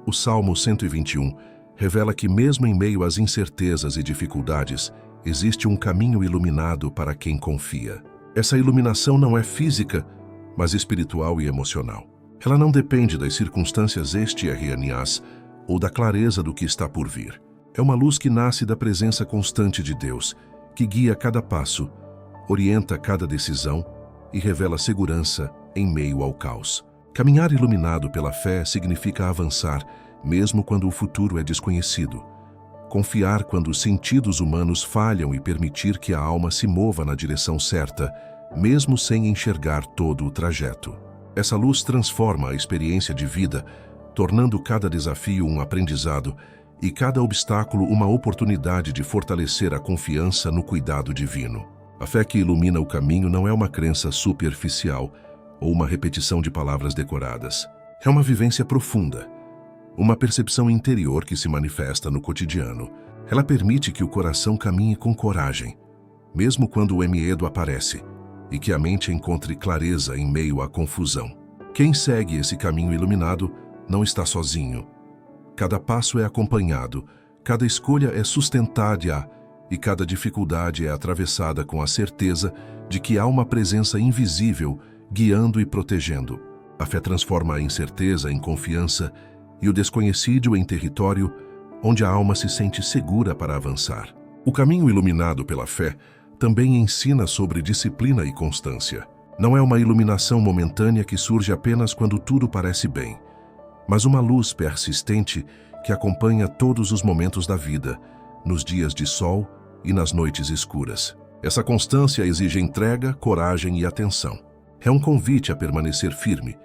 O Salmo 121 revela que mesmo em meio às incertezas e dificuldades, existe um caminho iluminado para quem confia. Essa iluminação não é física, mas espiritual e emocional. Ela não depende das circunstâncias exterrâneas ou da clareza do que está por vir. É uma luz que nasce da presença constante de Deus, que guia cada passo, orienta cada decisão e revela segurança em meio ao caos. Caminhar iluminado pela fé significa avançar, mesmo quando o futuro é desconhecido. Confiar quando os sentidos humanos falham e permitir que a alma se mova na direção certa, mesmo sem enxergar todo o trajeto. Essa luz transforma a experiência de vida, tornando cada desafio um aprendizado e cada obstáculo uma oportunidade de fortalecer a confiança no cuidado divino. A fé que ilumina o caminho não é uma crença superficial ou uma repetição de palavras decoradas. É uma vivência profunda, uma percepção interior que se manifesta no cotidiano. Ela permite que o coração caminhe com coragem, mesmo quando o medo aparece, e que a mente encontre clareza em meio à confusão. Quem segue esse caminho iluminado não está sozinho. Cada passo é acompanhado, cada escolha é sustentada e cada dificuldade é atravessada com a certeza de que há uma presença invisível guiando e protegendo. A fé transforma a incerteza em confiança e o desconhecido em território onde a alma se sente segura para avançar. O caminho iluminado pela fé também ensina sobre disciplina e constância. Não é uma iluminação momentânea que surge apenas quando tudo parece bem, mas uma luz persistente que acompanha todos os momentos da vida, nos dias de sol e nas noites escuras. Essa constância exige entrega, coragem e atenção. É um convite a permanecer firme,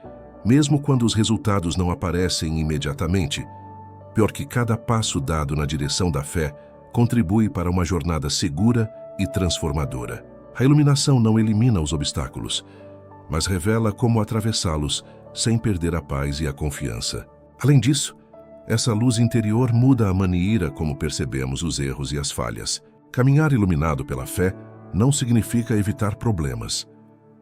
mesmo quando os resultados não aparecem imediatamente, porque cada passo dado na direção da fé contribui para uma jornada segura e transformadora. A iluminação não elimina os obstáculos, mas revela como atravessá-los sem perder a paz e a confiança. Além disso, essa luz interior muda a maneira como percebemos os erros e as falhas. Caminhar iluminado pela fé não significa evitar problemas,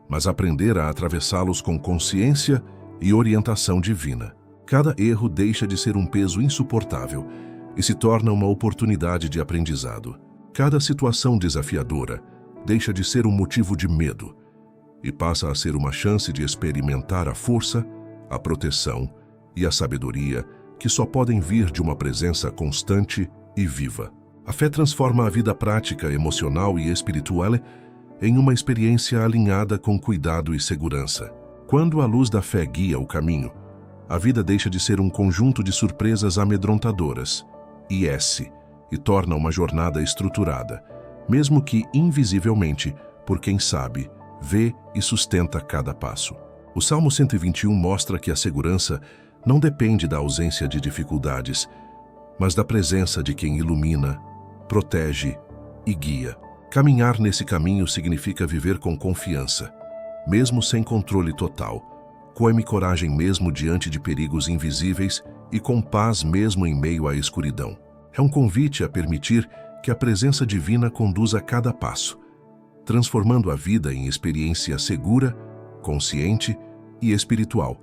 mas aprender a atravessá-los com consciência e orientação divina. Cada erro deixa de ser um peso insuportável e se torna uma oportunidade de aprendizado. Cada situação desafiadora deixa de ser um motivo de medo e passa a ser uma chance de experimentar a força, a proteção e a sabedoria que só podem vir de uma presença constante e viva. A fé transforma a vida prática, emocional e espiritual em uma experiência alinhada com cuidado e segurança. Quando a luz da fé guia o caminho, a vida deixa de ser um conjunto de surpresas amedrontadoras e torna uma jornada estruturada, mesmo que invisivelmente, por quem sabe, vê e sustenta cada passo. O Salmo 121 mostra que a segurança não depende da ausência de dificuldades, mas da presença de quem ilumina, protege e guia. Caminhar nesse caminho significa viver com confiança, mesmo sem controle total, com coragem mesmo diante de perigos invisíveis e com paz mesmo em meio à escuridão. É um convite a permitir que a presença divina conduza cada passo, transformando a vida em experiência segura, consciente e espiritual,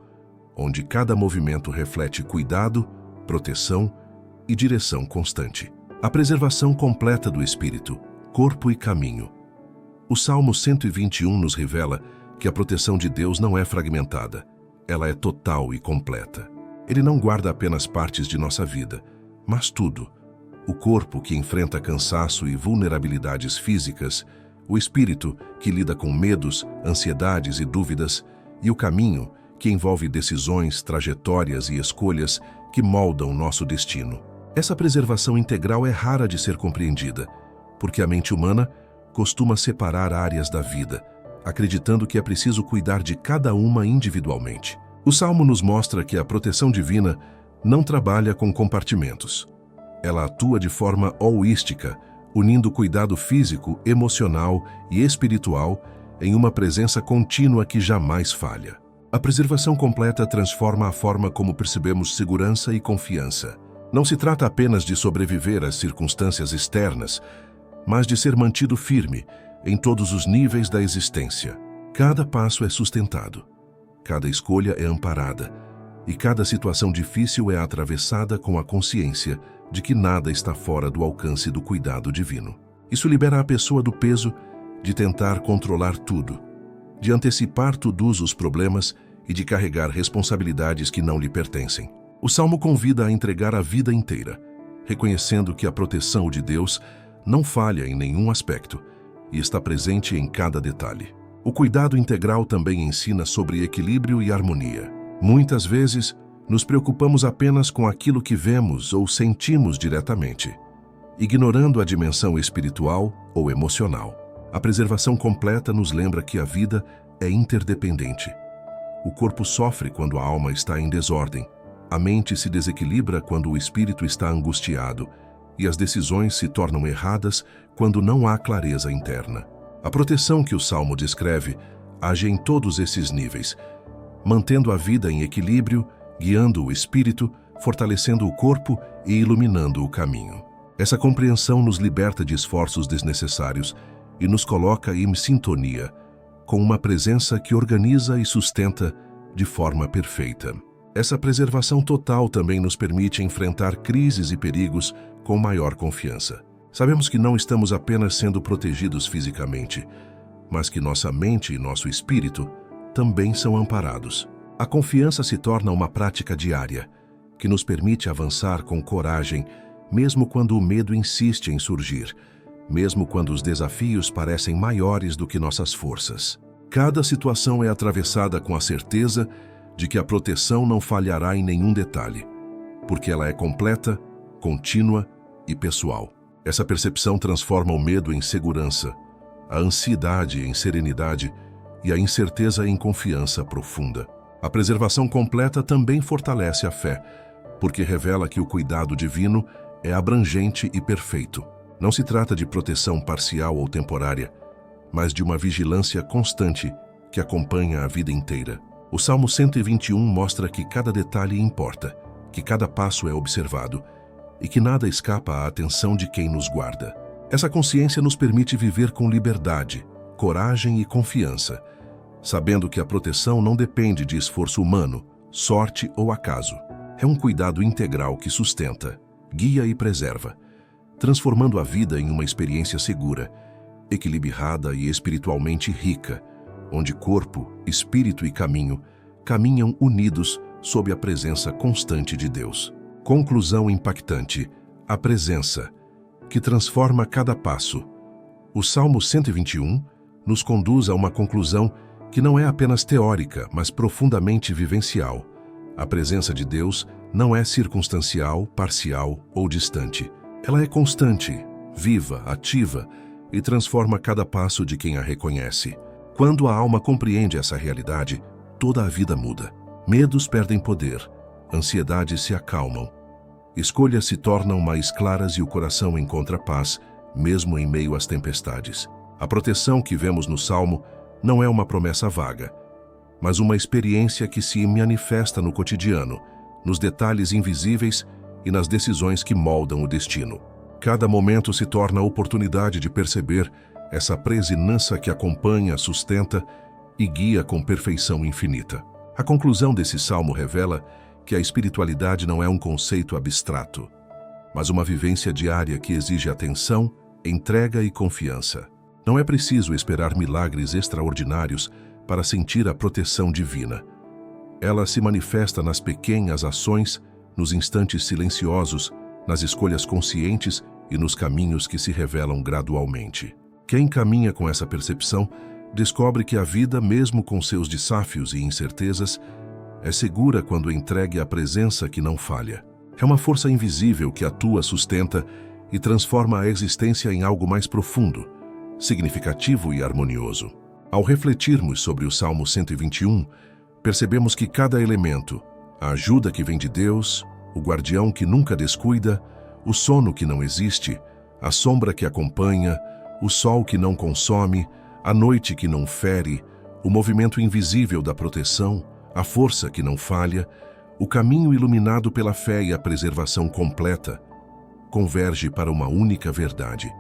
onde cada movimento reflete cuidado, proteção e direção constante. A preservação completa do espírito, corpo e caminho. O Salmo 121 nos revela que a proteção de Deus não é fragmentada, ela é total e completa. Ele não guarda apenas partes de nossa vida, mas tudo, o corpo, que enfrenta cansaço e vulnerabilidades físicas, o espírito, que lida com medos, ansiedades e dúvidas, e o caminho, que envolve decisões, trajetórias e escolhas que moldam nosso destino. Essa preservação integral é rara de ser compreendida, porque a mente humana costuma separar áreas da vida, acreditando que é preciso cuidar de cada uma individualmente. O Salmo nos mostra que a proteção divina não trabalha com compartimentos. Ela atua de forma holística, unindo o cuidado físico, emocional e espiritual em uma presença contínua que jamais falha. A preservação completa transforma a forma como percebemos segurança e confiança. Não se trata apenas de sobreviver às circunstâncias externas, mas de ser mantido firme em todos os níveis da existência. Cada passo é sustentado, cada escolha é amparada, e cada situação difícil é atravessada com a consciência de que nada está fora do alcance do cuidado divino. Isso libera a pessoa do peso de tentar controlar tudo, de antecipar todos os problemas e de carregar responsabilidades que não lhe pertencem. O Salmo convida a entregar a vida inteira, reconhecendo que a proteção de Deus não falha em nenhum aspecto e está presente em cada detalhe. O cuidado integral também ensina sobre equilíbrio e harmonia. Muitas vezes, nos preocupamos apenas com aquilo que vemos ou sentimos diretamente, ignorando a dimensão espiritual ou emocional. A preservação completa nos lembra que a vida é interdependente. O corpo sofre quando a alma está em desordem, a mente se desequilibra quando o espírito está angustiado e as decisões se tornam erradas quando não há clareza interna. A proteção que o Salmo descreve age em todos esses níveis, mantendo a vida em equilíbrio, guiando o espírito, fortalecendo o corpo e iluminando o caminho. Essa compreensão nos liberta de esforços desnecessários e nos coloca em sintonia com uma presença que organiza e sustenta de forma perfeita. Essa preservação total também nos permite enfrentar crises e perigos com maior confiança. Sabemos que não estamos apenas sendo protegidos fisicamente, mas que nossa mente e nosso espírito também são amparados. A confiança se torna uma prática diária, que nos permite avançar com coragem, mesmo quando o medo insiste em surgir, mesmo quando os desafios parecem maiores do que nossas forças. Cada situação é atravessada com a certeza de que a proteção não falhará em nenhum detalhe, porque ela é completa, contínua e pessoal. Essa percepção transforma o medo em segurança, a ansiedade em serenidade e a incerteza em confiança profunda. A preservação completa também fortalece a fé, porque revela que o cuidado divino é abrangente e perfeito. Não se trata de proteção parcial ou temporária, mas de uma vigilância constante que acompanha a vida inteira. O Salmo 121 mostra que cada detalhe importa, que cada passo é observado e que nada escapa à atenção de quem nos guarda. Essa consciência nos permite viver com liberdade, coragem e confiança, sabendo que a proteção não depende de esforço humano, sorte ou acaso. É um cuidado integral que sustenta, guia e preserva, transformando a vida em uma experiência segura, equilibrada e espiritualmente rica, onde corpo, espírito e caminho caminham unidos sob a presença constante de Deus. Conclusão impactante: a presença, que transforma cada passo. O Salmo 121 nos conduz a uma conclusão que não é apenas teórica, mas profundamente vivencial. A presença de Deus não é circunstancial, parcial ou distante. Ela é constante, viva, ativa e transforma cada passo de quem a reconhece. Quando a alma compreende essa realidade, toda a vida muda. Medos perdem poder, ansiedades se acalmam, escolhas se tornam mais claras e o coração encontra paz, mesmo em meio às tempestades. A proteção que vemos no Salmo não é uma promessa vaga, mas uma experiência que se manifesta no cotidiano, nos detalhes invisíveis e nas decisões que moldam o destino. Cada momento se torna oportunidade de perceber essa presença que acompanha, sustenta e guia com perfeição infinita. A conclusão desse salmo revela que a espiritualidade não é um conceito abstrato, mas uma vivência diária que exige atenção, entrega e confiança. Não é preciso esperar milagres extraordinários para sentir a proteção divina. Ela se manifesta nas pequenas ações, nos instantes silenciosos nas escolhas conscientes e nos caminhos que se revelam gradualmente. Quem caminha com essa percepção descobre que a vida, mesmo com seus desafios e incertezas, é segura quando entregue à presença que não falha. É uma força invisível que atua, sustenta e transforma a existência em algo mais profundo, significativo e harmonioso. Ao refletirmos sobre o Salmo 121, percebemos que cada elemento, a ajuda que vem de Deus, o guardião que nunca descuida, o sono que não existe, a sombra que acompanha, o sol que não consome, a noite que não fere, o movimento invisível da proteção, a força que não falha, o caminho iluminado pela fé e a preservação completa, converge para uma única verdade.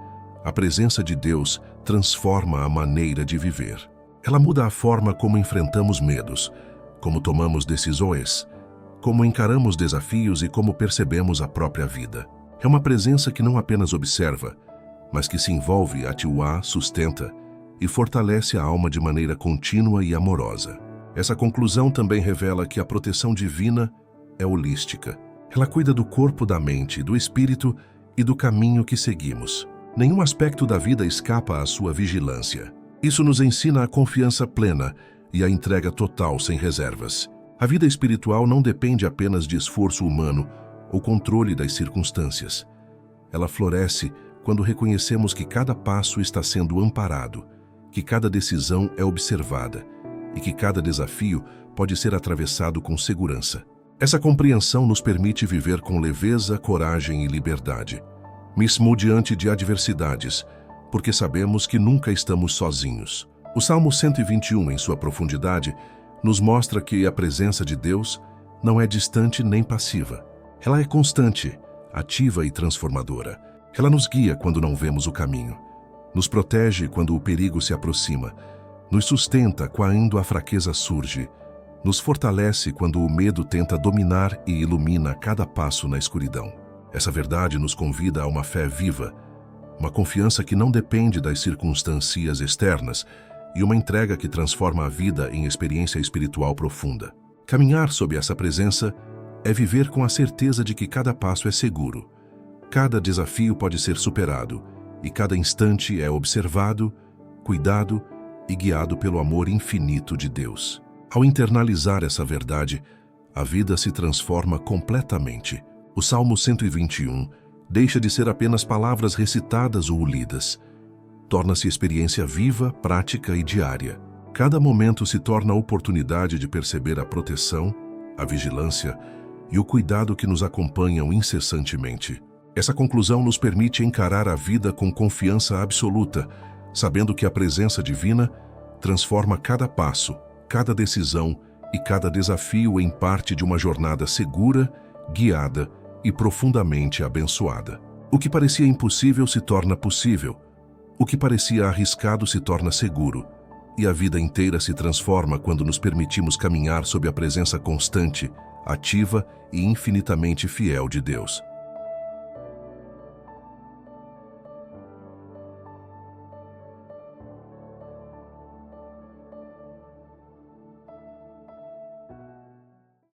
A presença de Deus transforma a maneira de viver. Ela muda a forma como enfrentamos medos, como tomamos decisões, como encaramos desafios e como percebemos a própria vida. É uma presença que não apenas observa, mas que se envolve, atua, sustenta e fortalece a alma de maneira contínua e amorosa. Essa conclusão também revela que a proteção divina é holística. Ela cuida do corpo, da mente, do espírito e do caminho que seguimos. Nenhum aspecto da vida escapa à sua vigilância. Isso nos ensina a confiança plena e a entrega total sem reservas. A vida espiritual não depende apenas de esforço humano ou controle das circunstâncias. Ela floresce quando reconhecemos que cada passo está sendo amparado, que cada decisão é observada e que cada desafio pode ser atravessado com segurança. Essa compreensão nos permite viver com leveza, coragem e liberdade, mesmo diante de adversidades, porque sabemos que nunca estamos sozinhos. O Salmo 121, em sua profundidade, nos mostra que a presença de Deus não é distante nem passiva. Ela é constante, ativa e transformadora. Ela nos guia quando não vemos o caminho, nos protege quando o perigo se aproxima, nos sustenta quando a fraqueza surge, nos fortalece quando o medo tenta dominar e ilumina cada passo na escuridão. Essa verdade nos convida a uma fé viva, uma confiança que não depende das circunstâncias externas e uma entrega que transforma a vida em experiência espiritual profunda. Caminhar sob essa presença é viver com a certeza de que cada passo é seguro, cada desafio pode ser superado e cada instante é observado, cuidado e guiado pelo amor infinito de Deus. Ao internalizar essa verdade, a vida se transforma completamente. O Salmo 121 deixa de ser apenas palavras recitadas ou lidas. Torna-se experiência viva, prática e diária. Cada momento se torna oportunidade de perceber a proteção, a vigilância e o cuidado que nos acompanham incessantemente. Essa conclusão nos permite encarar a vida com confiança absoluta, sabendo que a presença divina transforma cada passo, cada decisão e cada desafio em parte de uma jornada segura, guiada e profundamente abençoada. O que parecia impossível se torna possível, o que parecia arriscado se torna seguro, e a vida inteira se transforma quando nos permitimos caminhar sob a presença constante, ativa e infinitamente fiel de Deus.